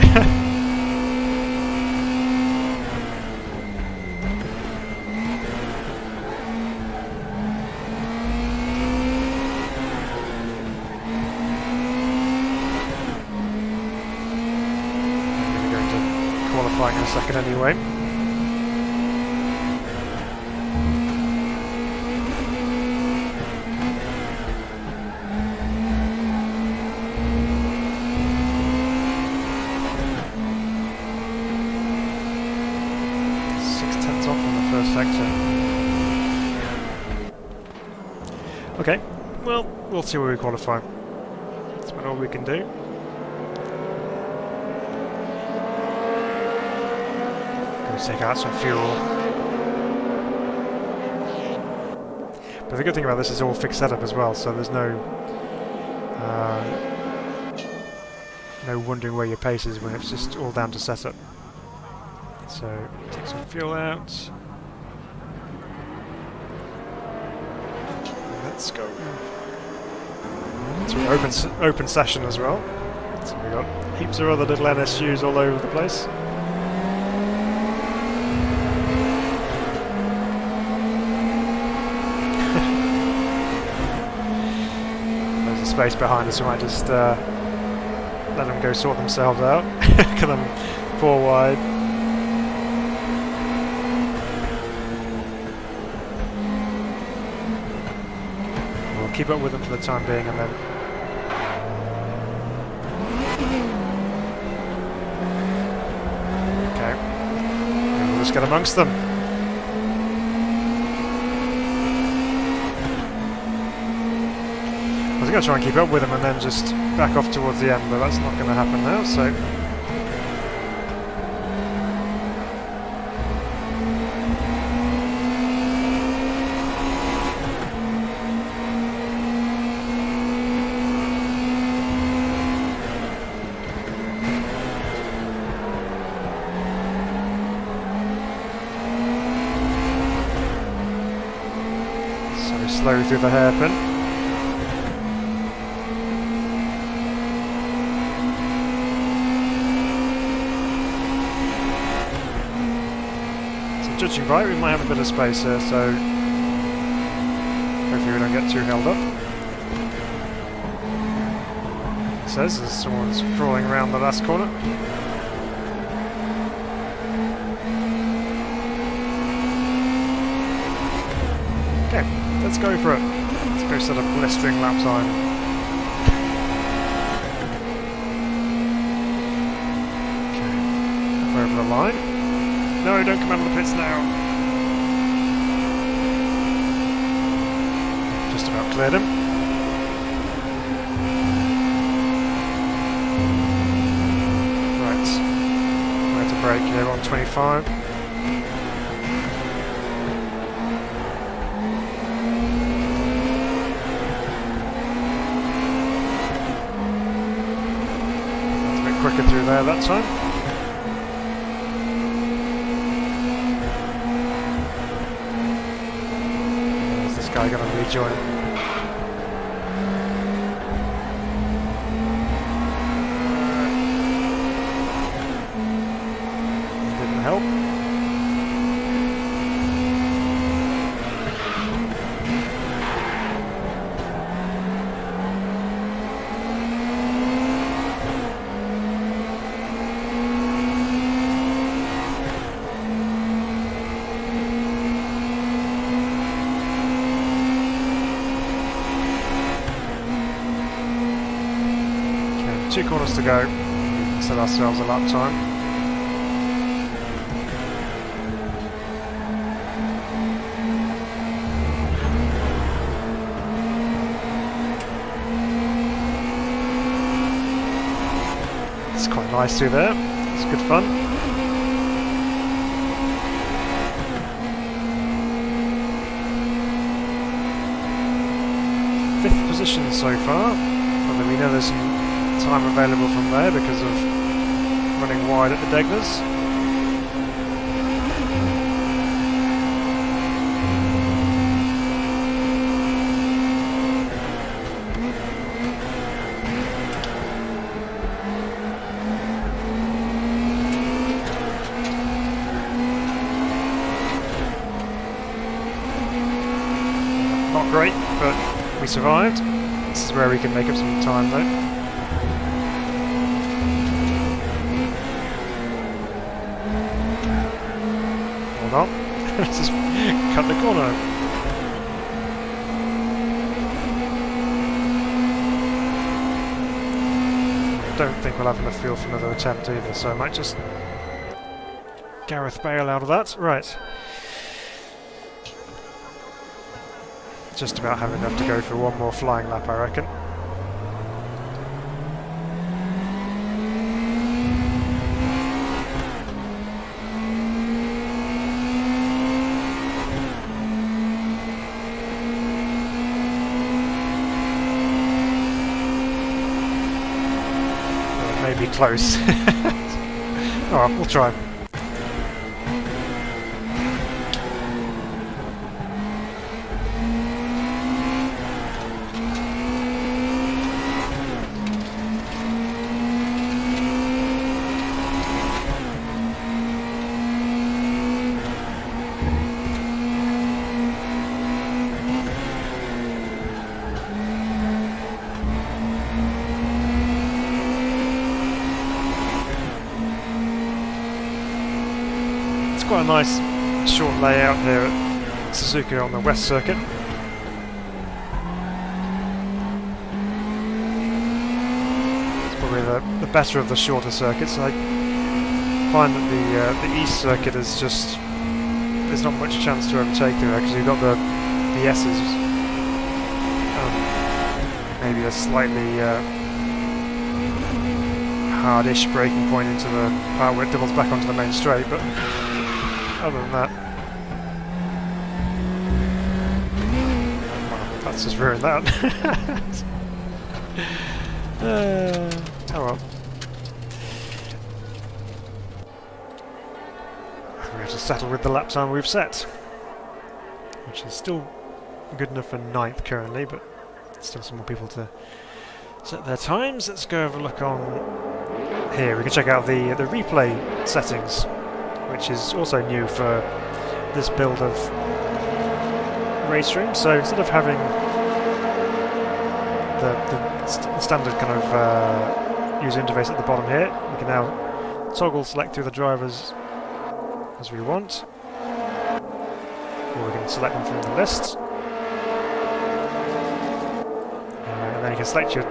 I'm going to go into qualifying in a second anyway. Okay, well, we'll see where we qualify. That's about all we can do. Go take out some fuel. But the good thing about this is all fixed setup as well, so there's no No wondering where your pace is when it's just all down to setup. So take some fuel out. Let's go. So open session as well. So we've got heaps of other little NSUs all over the place. There's a space behind us, we might just let them go sort themselves out. Because I'm 4 wide. We'll keep up with them for the time being and then we'll just get amongst them. I was going to try and keep up with them and then just back off towards the end, but that's not going to happen now, so... slow through the hairpin. So judging by it, we might have a bit of space here, so hopefully we don't get too held up. It says as someone's crawling around the last corner. Okay. Let's go for it. Let's go set a blistering lap time. Okay. Up over the line. No, don't come out of the pits now. Just about cleared him. Right. Where to brake here on 25. Quicker through there that time. Is this guy going to rejoin? Didn't help. Okay, 2 corners to go. Set ourselves a lap time. It's quite nice through there. It's good fun. Fifth position so far, although we know there's some time available from there because of running wide at the Degners. Not great, but we survived. This is where we can make up some time though. Hold on. Let's just cut the corner. Don't think we'll have enough fuel for another attempt either, so I might just Gareth Bale out of that. Right. Just about have enough to go for one more flying lap, I reckon. really close. Oh, we'll try. Quite a nice short layout here at Suzuka on the West Circuit. It's probably the better of the shorter circuits. I find that the East Circuit is just, there's not much chance to overtake there because you've got the S's, maybe a slightly hardish braking point into the part where it doubles back onto the main straight, but other than that, well, that's just ruined that. Oh well. We have to settle with the lap time we've set, which is still good enough for 9th currently, but still some more people to set their times. Let's go have a look on here. We can check out the replay settings, which is also new for this build of RaceRoom. So instead of having the standard kind of user interface at the bottom here, we can now toggle select through the drivers as we want, or we can select them from the list, and then you can select your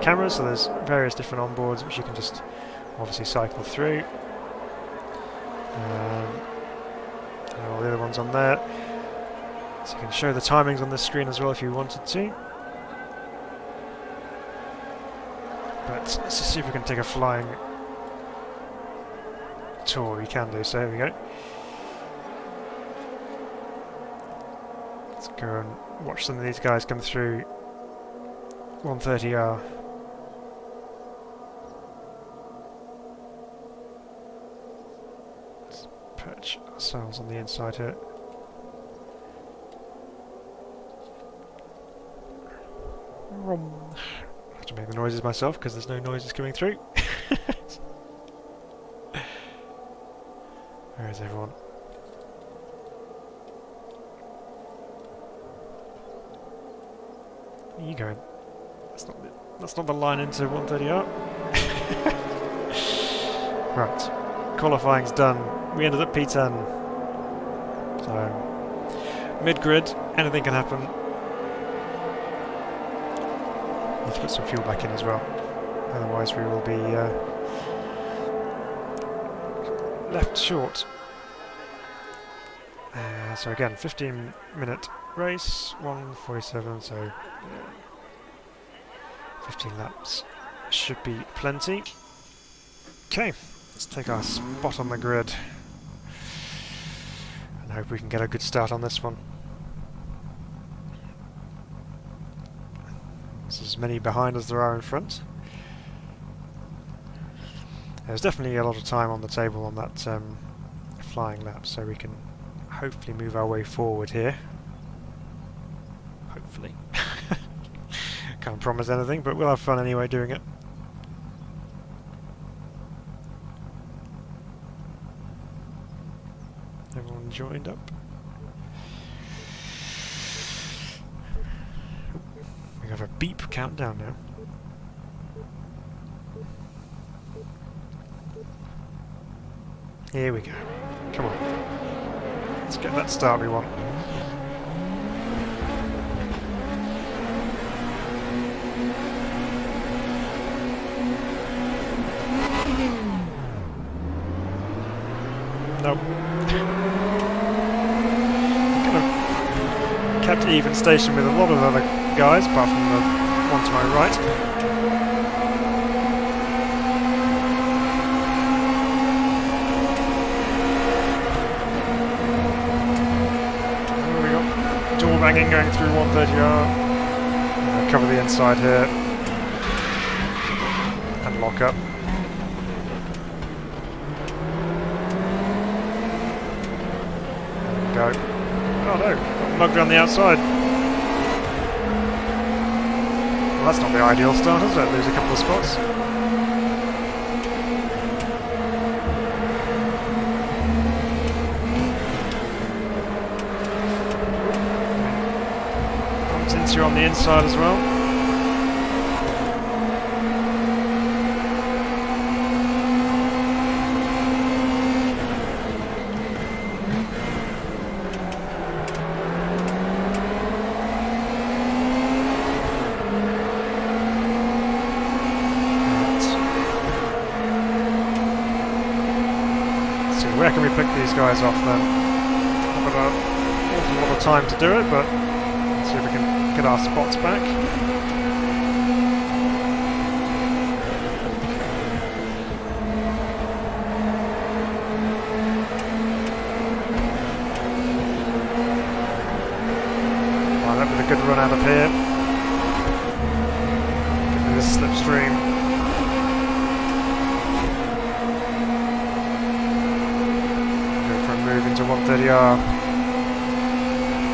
cameras. So there's various different onboards which you can just obviously cycle through. All the other ones on there. So you can show the timings on this screen as well if you wanted to. But let's just see if we can take a flying tour. We can do, so here we go. Let's go and watch some of these guys come through 130R. Perch ourselves on the inside here. I have to make the noises myself because there's no noises coming through. Where is everyone? Where are you going? That's not the line into 130R. Right, qualifying's done. We ended up P10. So mid-grid, anything can happen. Need to put some fuel back in as well, otherwise we will be left short. So again, 15-minute race, 1:47, so 15 laps should be plenty. Okay, let's take our spot on the grid and hope we can get a good start on this one. There's as many behind as there are in front. There's definitely a lot of time on the table on that flying lap, so we can hopefully move our way forward here. Hopefully. Can't promise anything, but we'll have fun anyway doing it. Everyone joined up. We have a beep countdown now. Here we go. Come on. Let's get that start we want. Nope. Kind of kept even station with a lot of other guys, apart from the one to my right. We got door banging going through 130R. Cover the inside here. And lock up. There we go. Oh no, got mugged around the outside. Well, that's not the ideal start, is it? Lose a couple of spots. Since you're on the inside as well. Right. So where can we pick these guys off then? I've got an awful lot of time to do it, but let's see if we can get our spots back. Line up with a good run out of here. Give me this slipstream. Go for a move into 130R.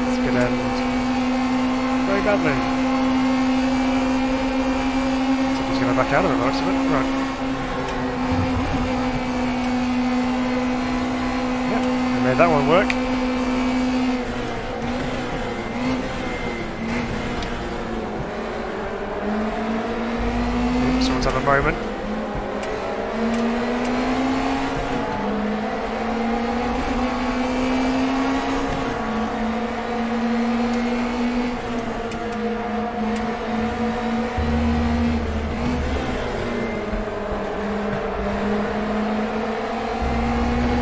That's a good end. Very badly. So he's going to back out of it, looks of it. Right. Yep, we made that one work. Oops, someone's had a moment.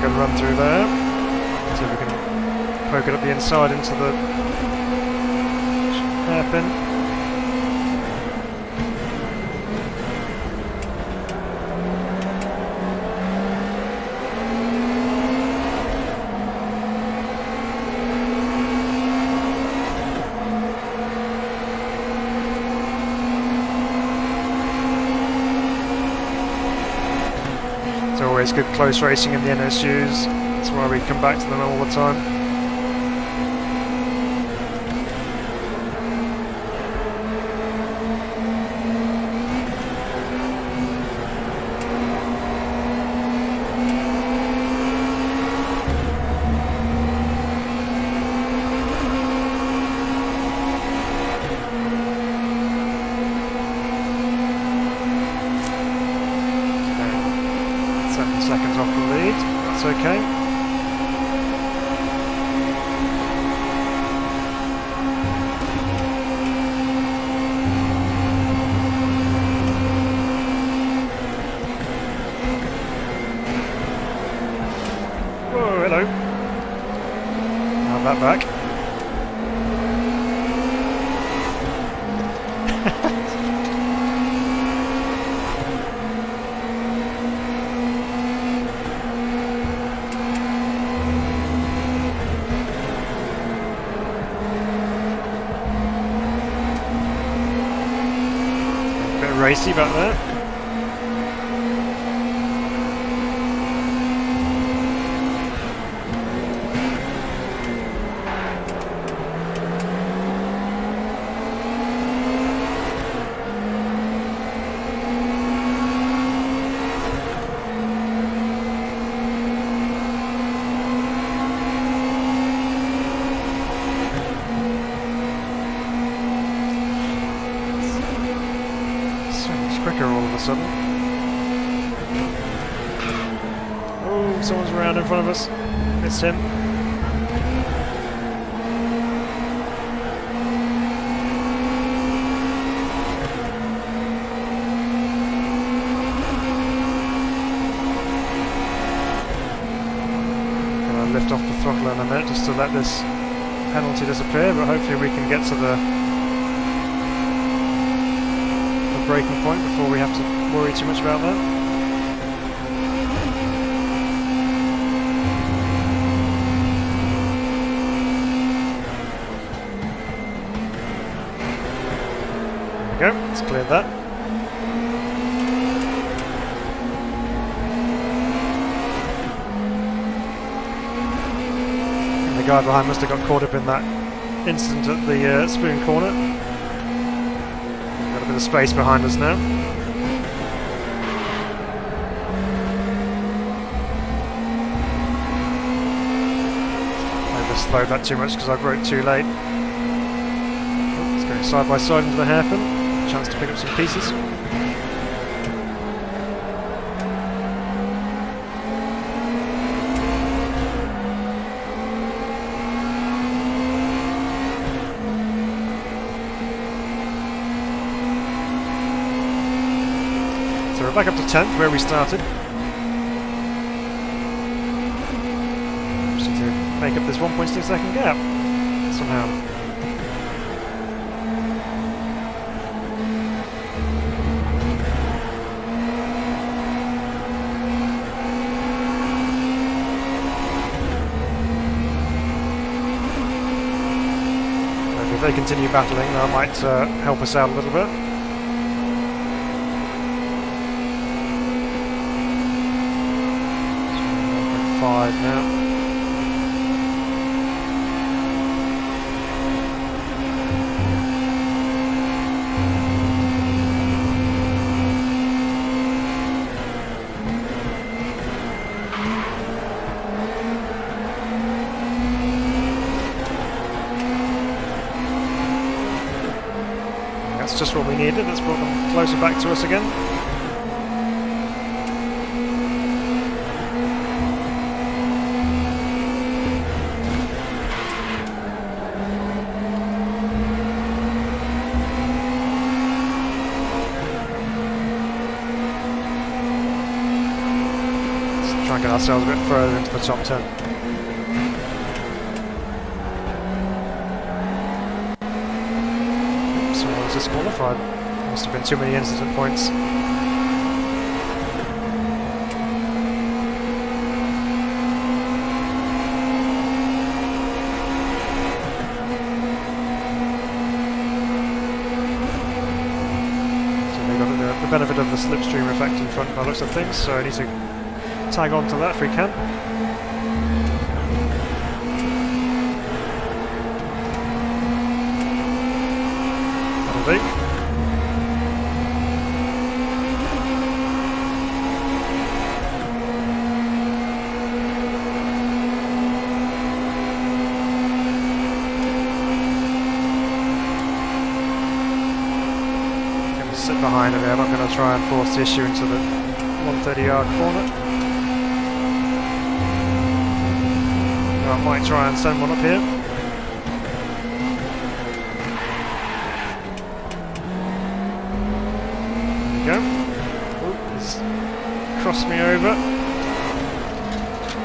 Run through there, see if we can poke it up the inside into the hairpin. It's always good close racing in the NSUs, that's why we come back to them all the time. Seconds off the lead, that's okay. Whoa, hello. Have that back. Racy back there. Quicker all of a sudden. Oh, someone's around in front of us. Missed him. Gonna lift off the throttle in a minute just to let this penalty disappear, but hopefully we can get to the breaking point before we have to worry too much about that. There we go, let's clear that. guy behind must have got caught up in that incident at the spoon corner. Got a bit of space behind us now. I overslowed that too much because I broke too late. Oh, it's going side by side into the hairpin. Chance to pick up some pieces. So we're back up to 10th where we started. Just need to make up this 1.6 second gap somehow. If they continue battling, that might help us out a little bit. 5 now. That's just what we needed. Let's brought them closer back to us again. Try and get ourselves a bit further into the top 10. Someone was disqualified. Must have been too many incident points. So they got the benefit of the slipstream effect in front by the looks of things, so I need to tag on to that if we can. That'll do. I'm going to sit behind him here. I'm not going to try and force the issue into the 130-yard corner. I might try and send one up here. There we go. Oh, he's crossed me over.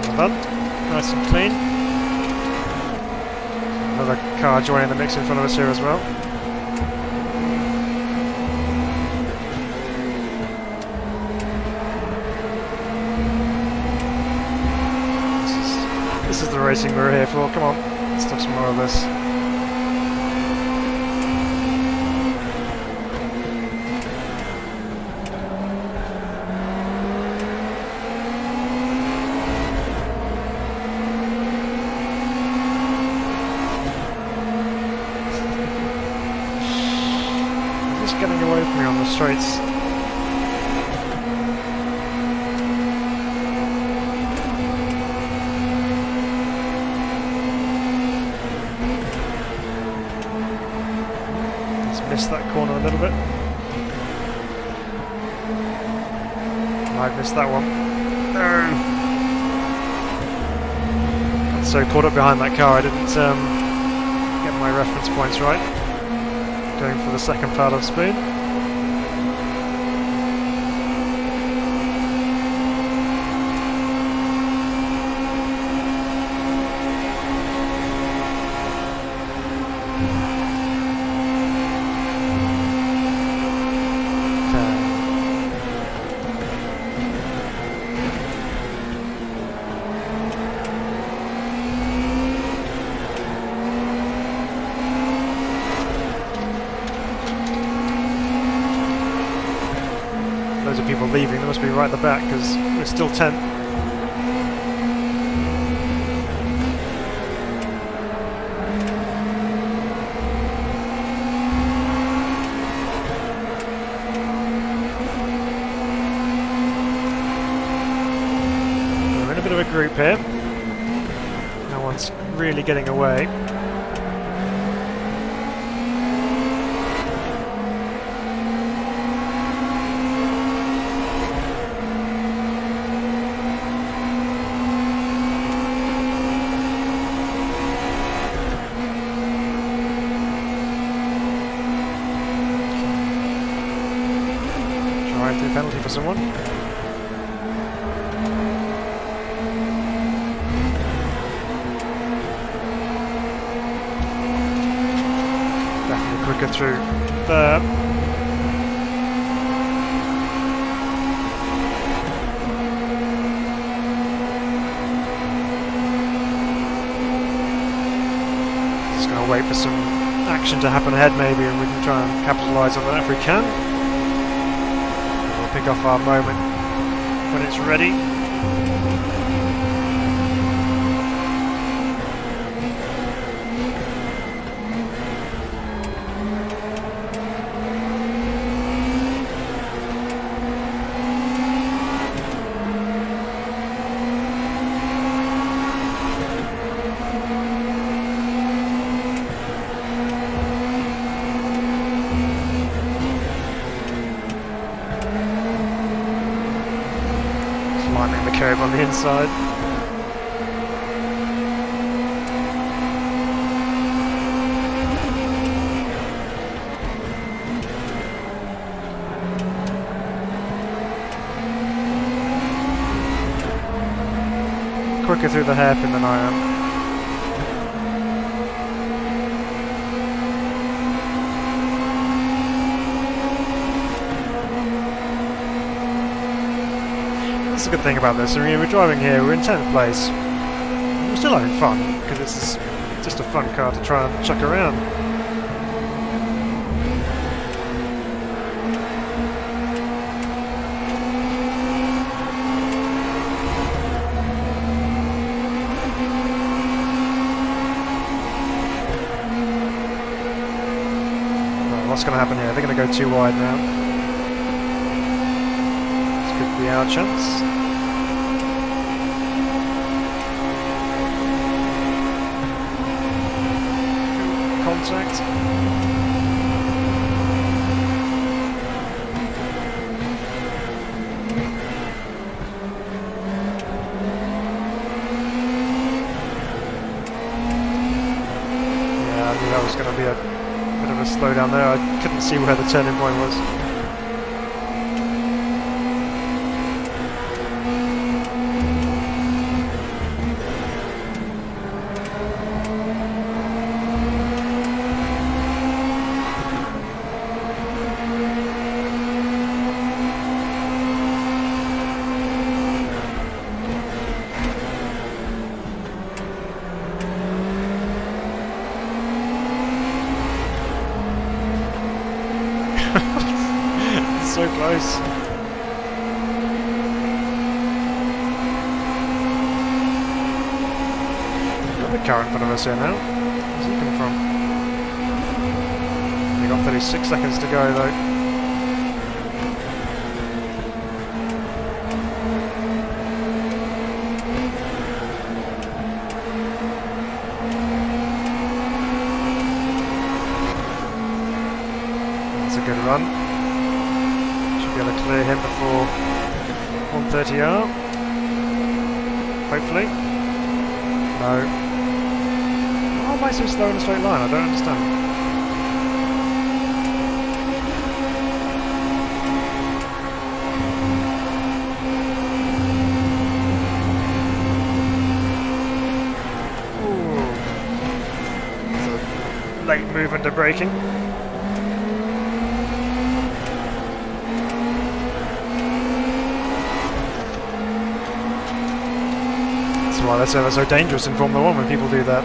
Well done. Nice and clean. Another car joining the mix in front of us here as well. This is the racing we're here for. Come on, let's have some more of this. They're just getting away from me on the straights. Missed that corner a little bit. I missed that one. No! Got so caught up behind that car I didn't get my reference points right. Going for the second part of speed. Loads of people leaving, they must be right at the back because we're still 10th. group here. No one's really getting away. Drive through penalty for someone. Quicker through there. Just going to wait for some action to happen ahead maybe, and we can try and capitalise on that if we can. We'll pick off our moment when it's ready. Climbing the curve on the inside. Quicker through the hairpin than I am. That's the good thing about this. I mean, we're driving here, we're in 10th place. We're still having fun, because it's just a fun car to try and chuck around. Right, what's going to happen here? They're going to go too wide now. Could be our chance. Contact. Yeah, I knew that was going to be a bit of a slowdown there. I couldn't see where the turning point was. So close. Another car in front of us here now. Where's he coming from? We've got 36 seconds to go though. That's a good run. Be able to clear him before 130R. Hopefully. No. Why am I so slow in a straight line? I don't understand. Ooh. It's a late move into braking. Why they're so dangerous in Formula 1 when people do that.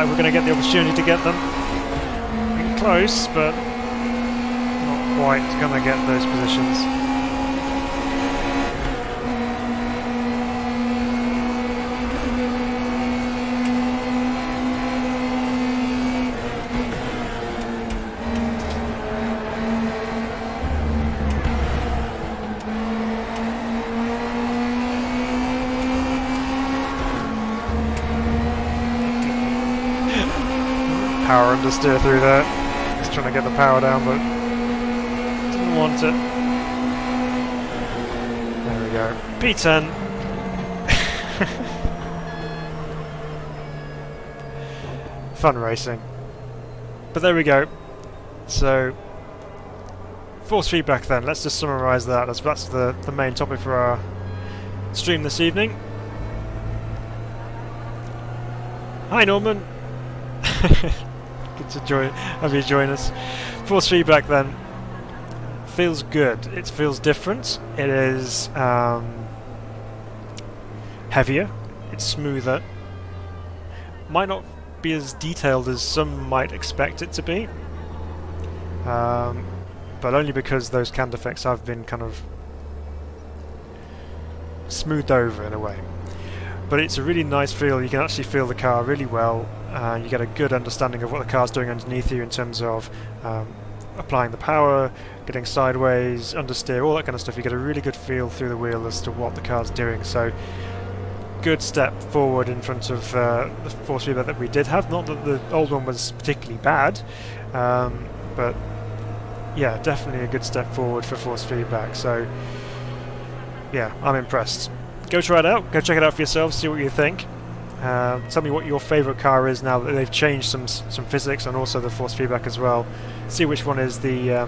like we're going to get the opportunity to get them. Getting close, but not quite going to get those positions. Power understeer through there. Just trying to get the power down, but didn't want it. There we go. P10. Fun racing. But there we go. So, force feedback then. Let's just summarise that. That's the main topic for our stream this evening. Hi Norman. Good to have you join us. Force feedback then feels good. It feels different. It is heavier. It's smoother. Might not be as detailed as some might expect it to be, but only because those cam defects have been kind of smoothed over in a way. But it's a really nice feel. You can actually feel the car really well. You get a good understanding of what the car's doing underneath you in terms of applying the power, getting sideways, understeer, all that kind of stuff. You get a really good feel through the wheel as to what the car's doing. So, good step forward in front of the force feedback that we did have. Not that the old one was particularly bad, but yeah, definitely a good step forward for force feedback. So, yeah, I'm impressed. Go try it out. Go check it out for yourselves. See what you think. Tell me what your favourite car is now that they've changed some physics and also the force feedback as well. See which one is the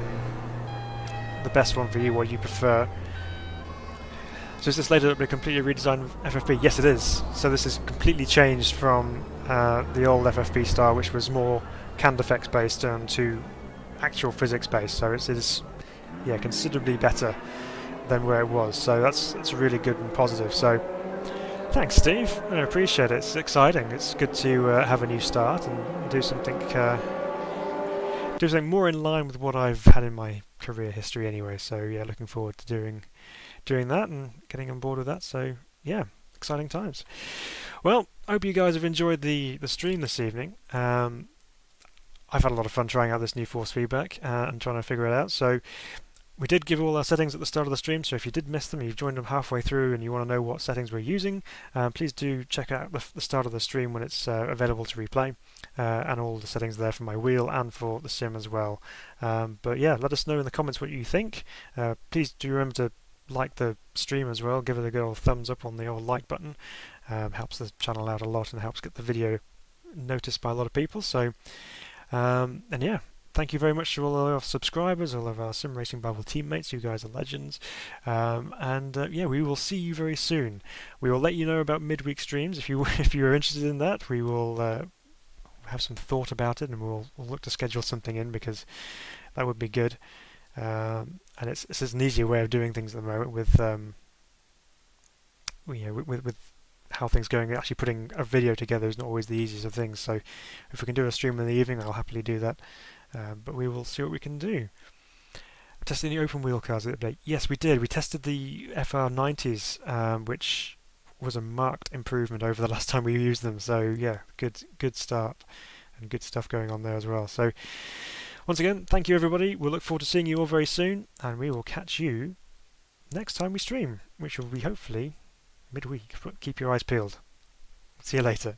best one for you, what you prefer. So is this later up to a completely redesigned FFB? Yes, it is. So this is completely changed from the old FFB style, which was more cam defects based, to actual physics based. So it is, yeah, considerably better than where it was. So that's really good and positive. So. Thanks, Steve. I appreciate it. It's exciting. It's good to have a new start and do something more in line with what I've had in my career history anyway. So yeah, looking forward to doing that and getting on board with that. So yeah, exciting times. Well, I hope you guys have enjoyed the stream this evening. I've had a lot of fun trying out this new force feedback and trying to figure it out. So. We did give all our settings at the start of the stream, so if you did miss them, you've joined them halfway through and you want to know what settings we're using, please do check out the start of the stream when it's available to replay, and all the settings there for my wheel and for the sim as well. But yeah, let us know in the comments what you think. Please do remember to like the stream as well, give it a good old thumbs up on the old like button. Helps the channel out a lot and helps get the video noticed by a lot of people. So, and yeah. Thank you very much to all of our subscribers, all of our Sim Racing Bible teammates. You guys are legends. Yeah, we will see you very soon. We will let you know about midweek streams if you're interested in that. We will have some thought about it, and we'll look to schedule something in because that would be good. And it's an easier way of doing things at the moment with how things are going. Actually, putting a video together is not always the easiest of things. So if we can do a stream in the evening, I'll happily do that. But we will see what we can do. Testing the open wheel cars the other day. Yes, we did. We tested the FR90s, which was a marked improvement over the last time we used them. So yeah, good start and good stuff going on there as well. So once again, thank you everybody. We'll look forward to seeing you all very soon, and we will catch you next time we stream, which will be hopefully midweek. But keep your eyes peeled. See you later.